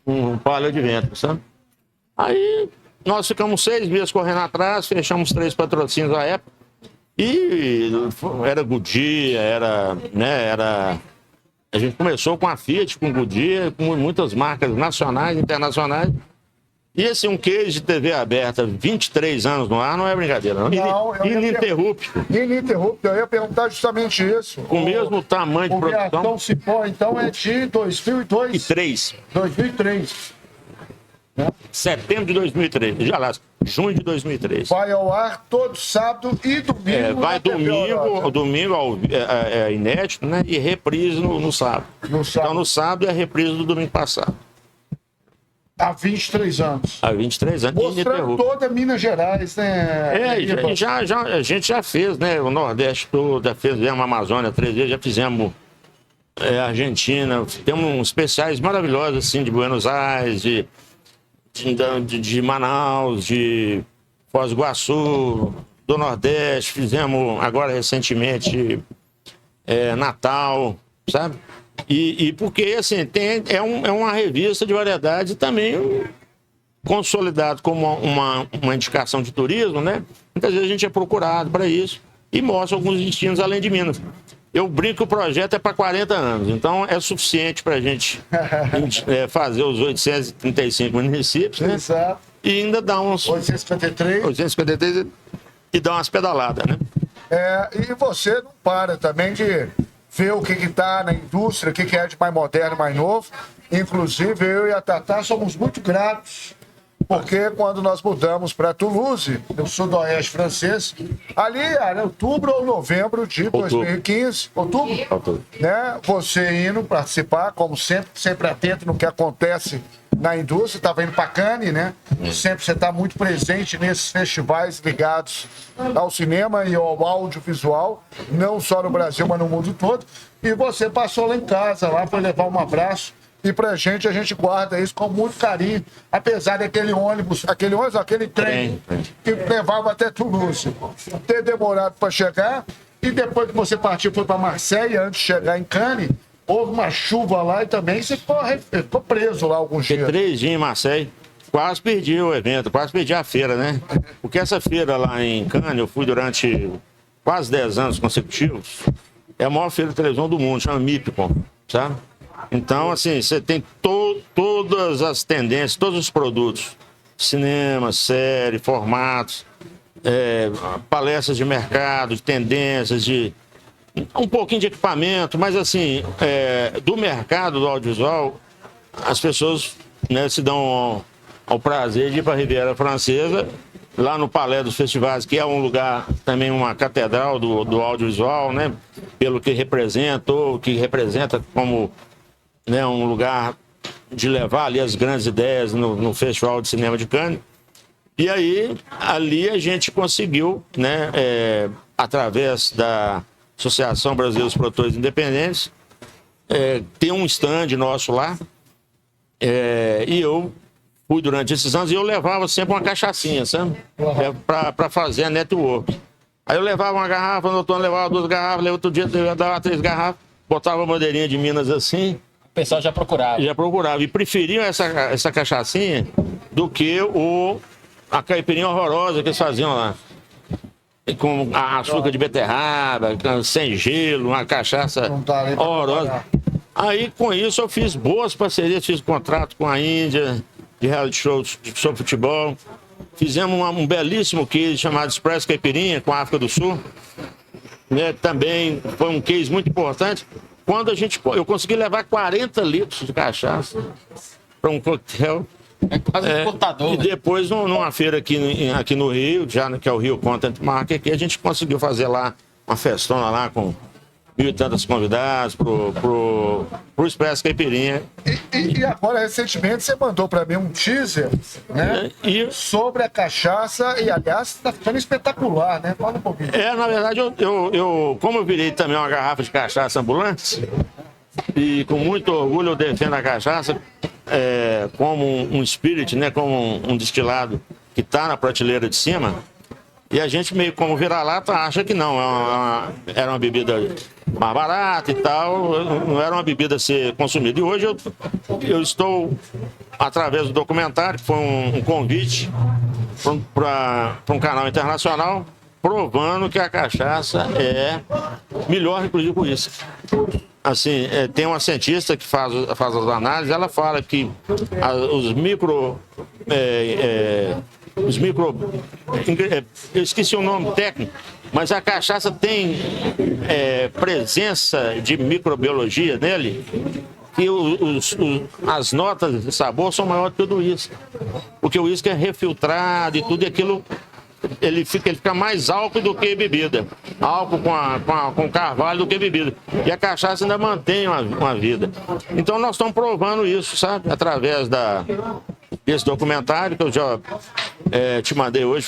um palio de vento, sabe? Aí nós ficamos 6 meses correndo atrás, fechamos 3 patrocínios à época. E era Goodyear, a gente começou com a Fiat, com Goodyear, com muitas marcas nacionais, internacionais. E assim, um case de TV aberta, 23 anos no ar, não é brincadeira, não. Ininterrupto. Ininterrupto, eu ia perguntar justamente isso. Com o mesmo tamanho de produção. Viação Cipó, então, é de 2002. 2003. Setembro de 2003, já lá, junho de 2003. Vai ao ar todo sábado e domingo. Vai domingo é inédito, né? E reprise no sábado. Então no sábado é a reprise do domingo passado. Há 23 anos. Há 23 anos. Mostrando toda Minas Gerais, né? A gente já fez, né? O Nordeste todo, já fizemos a Amazônia 3 vezes, já fizemos Argentina. Temos uns especiais maravilhosos, assim, de Buenos Aires, de Manaus, de Foz do Iguaçu, do Nordeste. Fizemos agora recentemente Natal, sabe? E porque, assim, é uma revista de variedade também consolidado como uma indicação de turismo, né? Muitas vezes a gente é procurado para isso e mostra alguns destinos além de Minas. Eu brinco que o projeto é para 40 anos, então é suficiente para a gente fazer os 835 municípios, né? Exato. E ainda dá uns... 853 e dá umas pedaladas, né? E você não para também de ver o que está na indústria, o que é de mais moderno, mais novo. Inclusive, eu e a Tatá somos muito gratos, porque quando nós mudamos para Toulouse, no sudoeste francês, ali era outubro ou novembro de 2015, outubro, né? Você indo participar, como sempre atento no que acontece na indústria, estava indo para Cannes, né? Sempre você está muito presente nesses festivais ligados ao cinema e ao audiovisual, não só no Brasil, mas no mundo todo. E você passou lá em casa, lá para levar um abraço. E a gente guarda isso com muito carinho, apesar daquele aquele trem que levava até Toulouse ter demorado para chegar. E depois que você partiu, foi para Marseille, antes de chegar em Cannes, houve uma chuva lá e também você ficou preso lá alguns dias. 3 dias em Marseille, quase perdi o evento, quase perdi a feira, né? Porque essa feira lá em Cannes, eu fui durante quase 10 anos consecutivos, é a maior feira de televisão do mundo, chama MIPCOM, sabe? Então, assim, você tem todas as tendências, todos os produtos, cinema, série, formatos, palestras de mercado, de tendências, um pouquinho de equipamento, mas assim, do mercado do audiovisual, as pessoas, né, se dão ao prazer de ir para a Riviera Francesa, lá no Palais dos Festivais, que é um lugar, também uma catedral do audiovisual, né, pelo que representa como, né, um lugar de levar ali as grandes ideias no Festival de Cinema de Cannes. E aí, ali a gente conseguiu, né, através da Associação Brasileira dos Produtores Independentes, ter um stand nosso lá, e eu fui durante esses anos, e eu levava sempre uma cachaçinha, sabe? Para fazer a network. Aí eu levava uma garrafa, no outro ano levava 2 garrafas, outro dia eu dava 3 garrafas, botava a bandeirinha de Minas assim. O pessoal já procurava. E preferiam essa cachaçinha do que a caipirinha horrorosa que eles faziam lá. Com açúcar de beterraba, sem gelo, uma cachaça horrorosa. Aí, com isso, eu fiz boas parcerias, fiz contrato com a Índia, de reality shows sobre futebol. Fizemos um belíssimo case chamado Expresso Caipirinha com a África do Sul. Né? Também foi um case muito importante. Quando eu consegui levar 40 litros de cachaça para um coquetel. É quase um exportador. E depois, numa feira aqui no Rio, que é o Rio Content Market, que a gente conseguiu fazer lá uma festona lá com 1.000 e tantos convidados pro Expresso Caipirinha. E agora, recentemente, você mandou para mim um teaser, né? Sobre a cachaça, e aliás, tá ficando espetacular, né? Fala um pouquinho. Na verdade, como eu virei também uma garrafa de cachaça ambulante, e com muito orgulho eu defendo a cachaça, como um spirit, né? Como um destilado que está na prateleira de cima. E a gente meio como vira-lata acha que não, era uma bebida mais barata e tal, não era uma bebida a ser consumida. E hoje eu estou, através do documentário, que foi um convite para um canal internacional, provando que a cachaça é melhor, inclusive, por isso. Assim, tem uma cientista que faz as análises, ela fala que eu esqueci o nome técnico, mas a cachaça tem presença de microbiologia nele, que as notas de sabor são maiores que o do uísque. Porque o uísque é refiltrado e tudo, e aquilo ele fica mais álcool do que bebida. Álcool com carvalho do que bebida. E a cachaça ainda mantém uma vida. Então nós estamos provando isso, sabe? Através desse documentário que eu já te mandei hoje.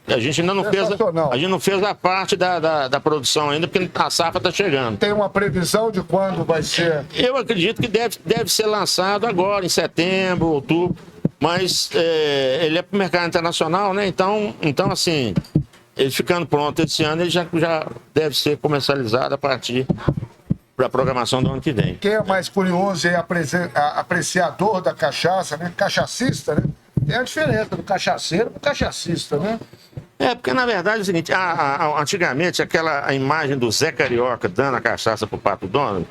A gente ainda não fez a parte da produção ainda, porque a safra está chegando. Tem uma previsão de quando vai ser? Eu acredito que deve ser lançado agora, em setembro, outubro. Mas ele é para o mercado internacional, né? Então, assim, ele ficando pronto esse ano, ele já deve ser comercializado a partir da programação do ano que vem. Quem é mais curioso é apreciador da cachaça, né? Cachacista, né? Tem a diferença do cachaceiro para o cachacista, né? Porque na verdade é o seguinte, antigamente a imagem do Zé Carioca dando a cachaça pro Pato Donald,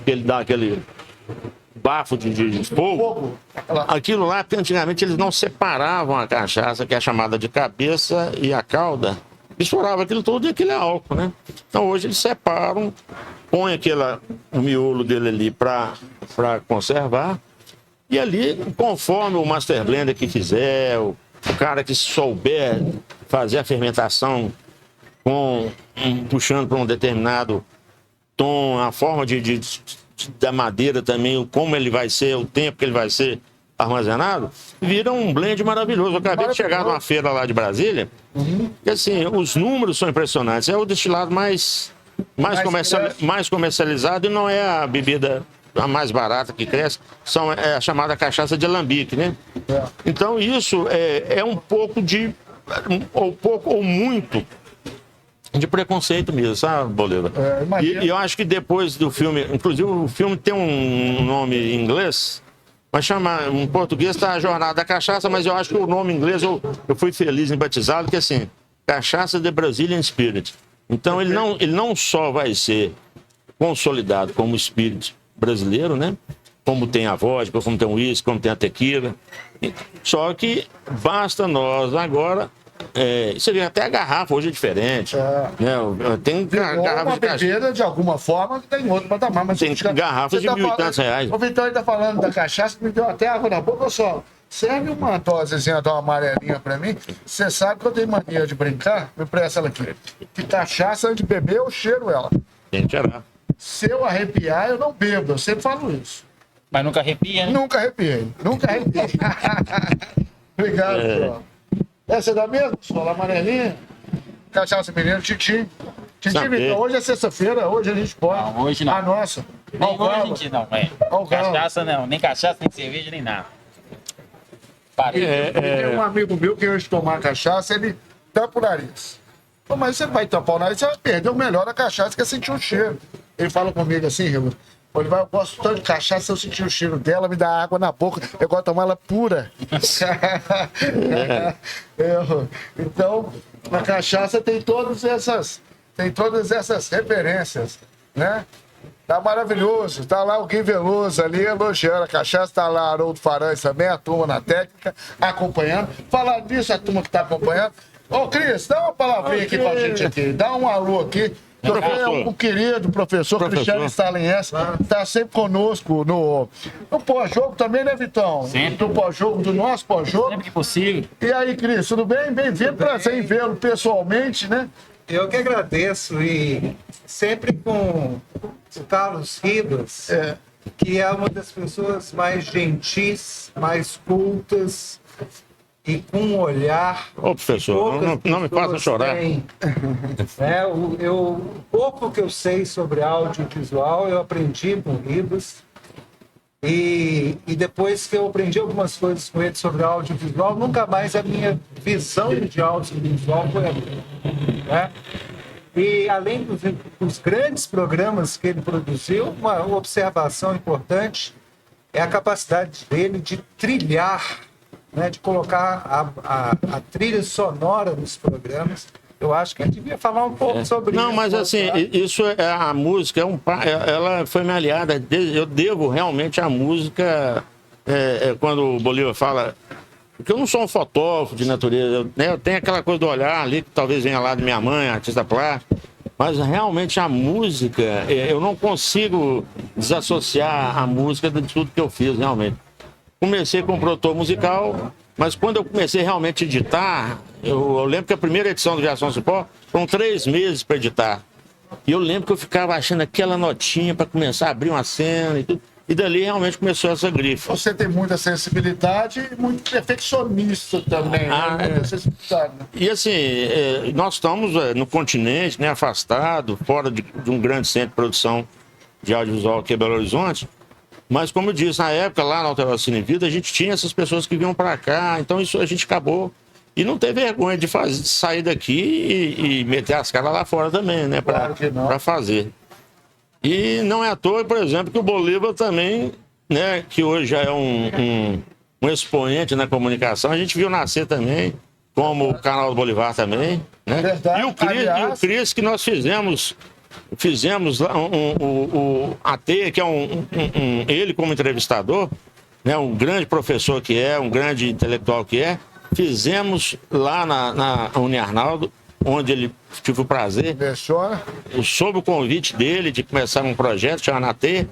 que ele dá aquele bafo de fogo, aquilo lá, porque antigamente eles não separavam a cachaça, que é chamada de cabeça, e a cauda, misturava aquilo tudo e aquilo é álcool, né? Então hoje eles separam, põem o miolo dele ali para conservar, e ali, conforme o Master Blender que fizer, o cara que souber fazer a fermentação puxando para um determinado tom, a forma da madeira também, como ele vai ser, o tempo que ele vai ser armazenado, vira um blend maravilhoso. Eu acabei de chegar numa feira lá de Brasília, e assim, os números são impressionantes. É o destilado mais comercializado, e não é a bebida a mais barata que cresce, é a chamada cachaça de alambique, né? Então isso é um pouco ou muito de preconceito mesmo, sabe, Bolívar? E eu acho que depois do filme, inclusive o filme tem um nome em inglês, mas em português está A Jornada da Cachaça, mas eu acho que o nome em inglês eu fui feliz em batizá-lo, que é assim, Cachaça de Brazilian Spirit. Então ele não só vai ser consolidado como espírito brasileiro, né? Como tem a vodka, como tem o uísque, como tem a tequila. Só que basta nós agora. Você vê, até a garrafa hoje é diferente. Né? Tem garrafas de bebida, de alguma forma, que tem outro patamar. Mas tem garrafas de R$1.800. O Vitor está falando da cachaça, me deu até água na boca. Só serve uma dosezinha de uma amarelinha para mim. Você sabe que eu tenho mania de brincar? Me presta ela aqui. Que cachaça, antes de beber, eu cheiro ela. Tem que cheirar. Se eu arrepiar, eu não bebo. Eu sempre falo isso. Mas nunca arrepia, né? Nunca arrepiei. Obrigado, senhor. Essa é da mesma, senhor? Amarelinha? Cachaça menino, Titi. Titi, hoje é sexta-feira, hoje a gente pode. Não, hoje não. Ah, nossa. Nem hoje em dia não, cachaça não, nem cachaça, nem cerveja, nem nada. Tem um amigo meu que antes de tomar cachaça, ele tampa o nariz. Pô, mas você vai tampar o nariz, você vai perder o melhor da cachaça, que é sentir o cheiro. Ele fala comigo assim, Rio, eu gosto tanto de cachaça, eu senti o cheiro dela, me dá água na boca, eu gosto de tomar ela pura. Então, a cachaça tem todas essas referências, né? Tá maravilhoso, tá lá o Gui Veloso ali elogiando a cachaça, tá lá Haroldo Farandes também, a turma na técnica, acompanhando. Falar disso, a turma que tá acompanhando. Ô, Cris, dá uma palavrinha aqui pra gente aqui, dá um alô aqui. O querido professor Cristiano Stalenhess está sempre conosco no pós-jogo também, né, Vitão? Sempre. No pós-jogo, do nosso pós-jogo. Sempre que possível. E aí, Cris, tudo bem? Bem-vindo, prazer em vê-lo pessoalmente, né? Eu que agradeço, e sempre com o Carlos Ribas, que é uma das pessoas mais gentis, mais cultas, e com um olhar... Ô, professor, não me faça chorar. O pouco que eu sei sobre audiovisual, eu aprendi com o Ribas. E depois que eu aprendi algumas coisas com ele sobre audiovisual, nunca mais a minha visão de audiovisual foi a mesma, né? E além dos grandes programas que ele produziu, uma observação importante é a capacidade dele de trilhar, né, de colocar a trilha sonora nos programas. Eu acho que ele devia falar um pouco sobre isso. Não, mas assim, isso é a música, ela foi minha aliada. Eu devo realmente a música, quando o Bolívar fala, porque eu não sou um fotógrafo de natureza, eu tenho aquela coisa do olhar ali, que talvez venha lá de minha mãe, artista plástica, mas realmente a música, eu não consigo desassociar a música de tudo que eu fiz, realmente. Comecei como produtor musical, mas quando eu comecei realmente a editar, eu lembro que a primeira edição do Viação Cipó foram 3 meses para editar. E eu lembro que eu ficava achando aquela notinha para começar a abrir uma cena e tudo. E dali realmente começou essa grife. Você tem muita sensibilidade e muito perfeccionista também. Muita sensibilidade, né? E assim, nós estamos no continente, né, afastado, fora de um grande centro de produção de audiovisual que é Belo Horizonte. Mas como eu disse, na época, lá na Alterocine Vida, a gente tinha essas pessoas que vinham para cá. Então isso a gente acabou. E não teve vergonha de sair daqui e meter as caras lá fora também, né? Para fazer. E não é à toa, por exemplo, que o Bolívar também, né, que hoje já é um expoente na comunicação, a gente viu nascer também, como o canal do Bolivar também, né? Verdade. E o Cris, que nós fizemos lá a Teia, que é ele como entrevistador, né, um grande professor que é, um grande intelectual que é, fizemos lá na Uniarnaldo, onde ele tive o prazer, sob o convite dele de começar um projeto chamado Natê,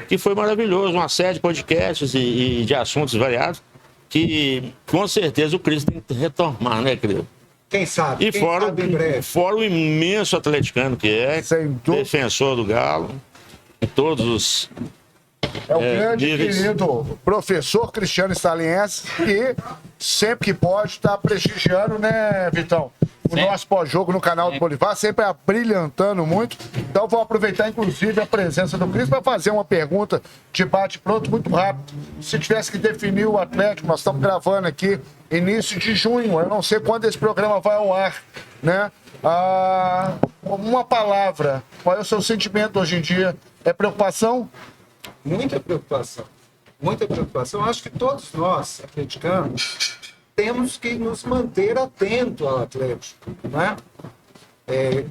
que foi maravilhoso, uma série de podcasts e de assuntos variados, que com certeza o Cris tem que retomar, né, Cris? Quem sabe? E fora o imenso atleticano que é, defensor do Galo, em todos os... É o grande querido professor Cristiano Staliense, que sempre que pode está prestigiando, né, Vitão? O nosso pós-jogo no canal do Bolivar, sempre abrilhantando muito. Então vou aproveitar, inclusive, a presença do Cris para fazer uma pergunta de bate-pronto muito rápido. Se tivesse que definir o Atlético, nós estamos gravando aqui início de junho, eu não sei quando esse programa vai ao ar, né? Uma palavra, qual é o seu sentimento hoje em dia? É preocupação? Muita preocupação. Muita preocupação. Acho que todos nós, atleticanos, temos que nos manter atentos ao Atlético, né?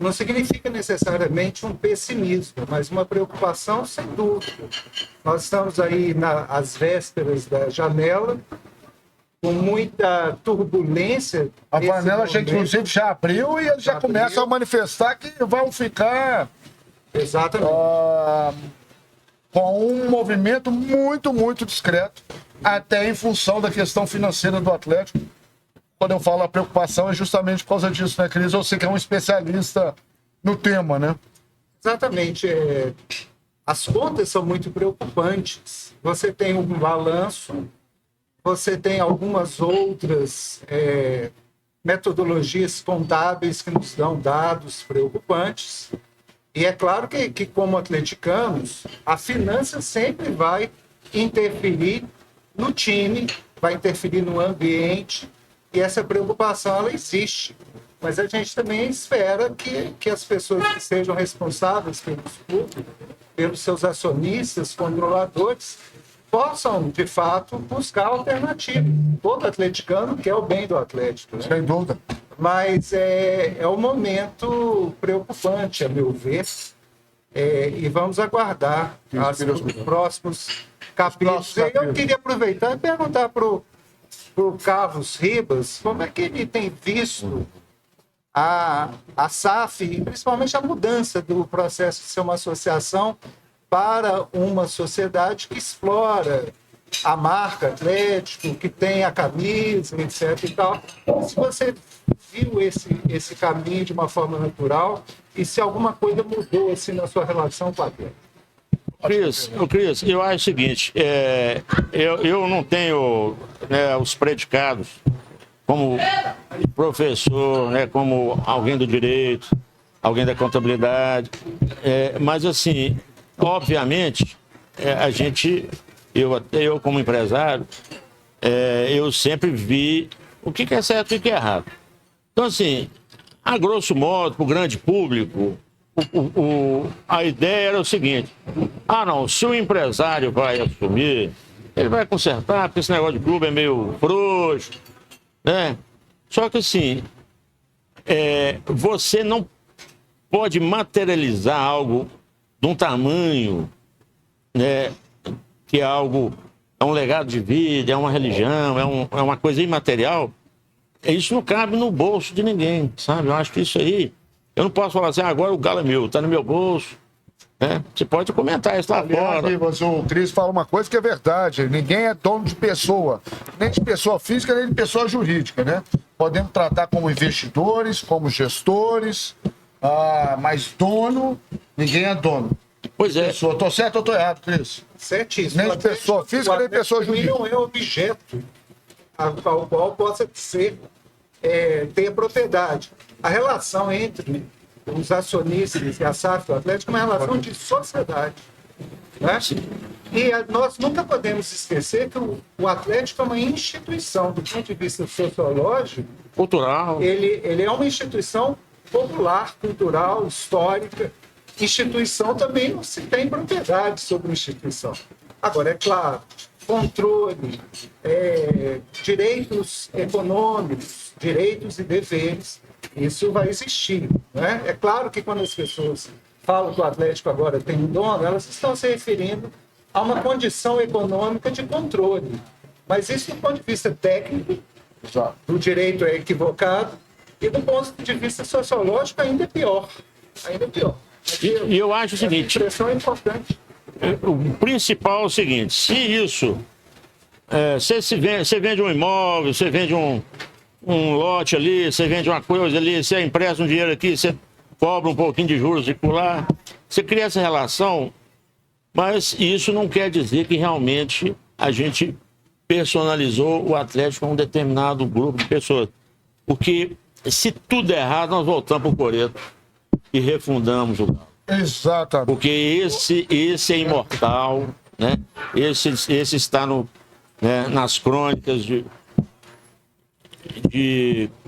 Não significa necessariamente um pessimismo, mas uma preocupação sem dúvida. Nós estamos aí às vésperas da janela, com muita turbulência. A janela, inclusive, já abriu e eles já começam a manifestar que vão ficar... Exatamente. Com um movimento muito, muito discreto, até em função da questão financeira do Atlético. Quando eu falo a preocupação é justamente por causa disso, né, Cris? Você que é um especialista no tema, né? Exatamente. As contas são muito preocupantes. Você tem um balanço, você tem algumas outras metodologias contábeis que nos dão dados preocupantes. E é claro que como atleticanos, a finança sempre vai interferir no time, vai interferir no ambiente, e essa preocupação ela existe. Mas a gente também espera que as pessoas que sejam responsáveis pelos clubes, pelos seus acionistas, controladores, possam, de fato, buscar alternativa. Todo atleticano quer o bem do Atlético, né? Sem dúvida. Mas é um momento preocupante, a meu ver, e vamos aguardar os próximos capítulos. Eu queria aproveitar e perguntar para o Carlos Ribas como é que ele tem visto a SAF, e principalmente a mudança do processo de ser uma associação para uma sociedade que explora a marca Atlético, que tem a camisa, etc. e tal. Se você viu esse caminho de uma forma natural e se alguma coisa mudou assim, na sua relação com a Atlético. Cris, eu acho o seguinte, eu não tenho, né, os predicados como professor, né, como alguém do direito, alguém da contabilidade, mas assim, obviamente, a gente eu como empresário, eu sempre vi o que é certo e o que é errado. Então, assim, a grosso modo, para o grande público, a ideia era o seguinte: não, se o empresário vai assumir, ele vai consertar, porque esse negócio de clube é meio frouxo, né? Só que, assim, você não pode materializar algo de um tamanho, né, que é um legado de vida, é uma religião, é uma coisa imaterial. Isso não cabe no bolso de ninguém, sabe? Eu acho que isso aí, eu não posso falar assim, agora o Galo é meu, tá no meu bolso, né? Você pode comentar isso lá fora. Mas o Cris fala uma coisa que é verdade, ninguém é dono de pessoa, nem de pessoa física, nem de pessoa jurídica, né? Podemos tratar como investidores, como gestores, mas dono, ninguém é dono. Pois é. Pessoa. Tô certo ou tô errado, Cris? Certíssimo. Nem de pessoa física, nem de pessoa jurídica. Não é objeto ao qual possa ter propriedade. A relação entre os acionistas e a SAF do Atlético é uma relação de sociedade. Né? E nós nunca podemos esquecer que o Atlético é uma instituição, do ponto de vista sociológico, cultural. Ele é uma instituição popular, cultural, histórica. Instituição também não se tem propriedade sobre a instituição. Agora, é claro, controle, direitos econômicos, direitos e deveres, isso vai existir. Né? É claro que quando as pessoas falam que o Atlético agora tem um dono, elas estão se referindo a uma condição econômica de controle. Mas isso do ponto de vista técnico, o direito é equivocado, e do ponto de vista sociológico ainda é pior. Ainda é pior. E eu acho o seguinte, a impressão é importante. O principal é o seguinte: se isso, você vende um imóvel, você vende um lote ali, você vende uma coisa ali, você empresta um dinheiro aqui, você cobra um pouquinho de juros e pular, você cria essa relação, mas isso não quer dizer que realmente a gente personalizou o Atlético a um determinado grupo de pessoas. Porque se tudo é errado, nós voltamos para o coreto e refundamos o Galo. Exatamente. Porque esse é imortal, né? Esse está nas crônicas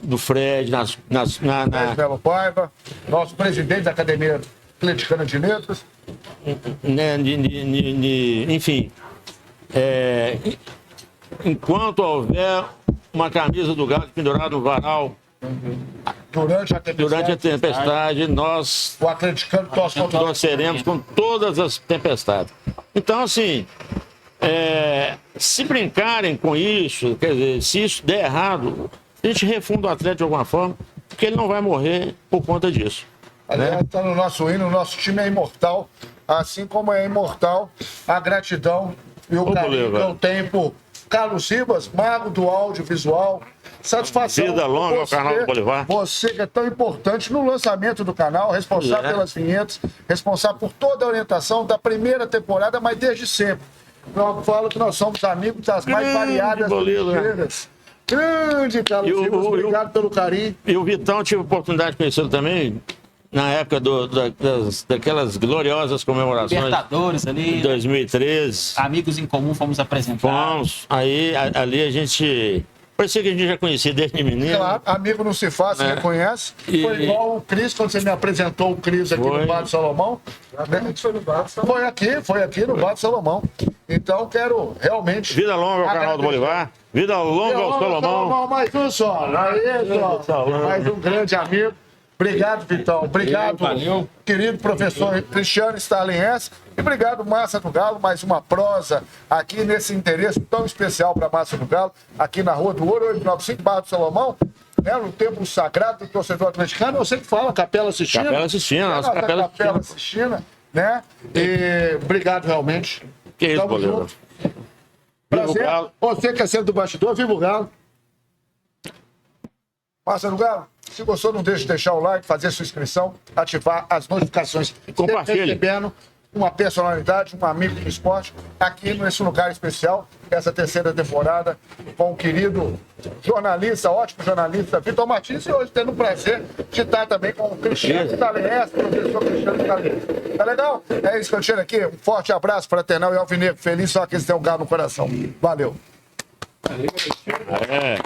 do Fred, Belo Paiva, nosso presidente da Academia Atleticana de Letras. Enfim, enquanto houver uma camisa do Galo pendurada no varal, durante a tempestade, nós o atleticano torceremos com todas as tempestades. Então, assim, se brincarem com isso, quer dizer, se isso der errado, a gente refunda o Atlético de alguma forma, porque ele não vai morrer por conta disso. Aliás, está no nosso hino, o nosso time é imortal, assim como é imortal a gratidão e o carinho que eu tenho por Carlos Ribas, mago do audiovisual. Satisfação. Vida longa ao canal do Bolivar. Você que é tão importante no lançamento do canal, responsável pelas vinhetas, responsável por toda a orientação da primeira temporada, mas desde sempre. Eu falo que nós somos amigos das mais variadas trincheiras. Grande, Carlos Ribas, obrigado pelo carinho. E o Vitão, tive a oportunidade de conhecê-lo também, na época daquelas gloriosas comemorações. Libertadores ali. Em 2013. Amigos em comum, fomos apresentar. Fomos. Aí, ali a gente... Parecia que a gente já conhecia desde menino. Claro, amigo não se faz, se reconhece. Foi igual o Cris, quando você me apresentou o Cris aqui no Bar do Salomão. Foi aqui no Bar do Salomão. Então, quero realmente... Vida longa ao canal do Bolivar. Vida longa ao Salomão. Mais um só. Mais um grande amigo. Obrigado, Vitão. Obrigado, valeu. Querido professor Cristiano Starlinhas. E obrigado, Massa do Galo. Mais uma prosa aqui nesse interesse tão especial para a Massa do Galo, aqui na Rua do Ouro, 895, Barra do Salomão, né, no templo sagrado do torcedor atleticano. Eu sempre falo, Capela Sistina. Capela Sistina, nossa Capela Sistina, né? E obrigado, realmente. Que isso, Boleiro. Prazer. Você que é centro do bastidor, viva o Galo. Massa do Galo. Se gostou, não deixe de deixar o like, fazer sua inscrição, ativar as notificações. Compartilhe. Recebendo uma personalidade, um amigo do esporte, aqui nesse lugar especial, essa terceira temporada, com o querido jornalista, ótimo jornalista, Vitor Martins, e hoje tendo o prazer de estar também com o Cristiano Talés, professor Cristiano Talés. Tá legal? É isso que eu tiro aqui. Um forte abraço para Fraternal e Alvinegro. Feliz só que eles têm um galo no coração. Valeu. É.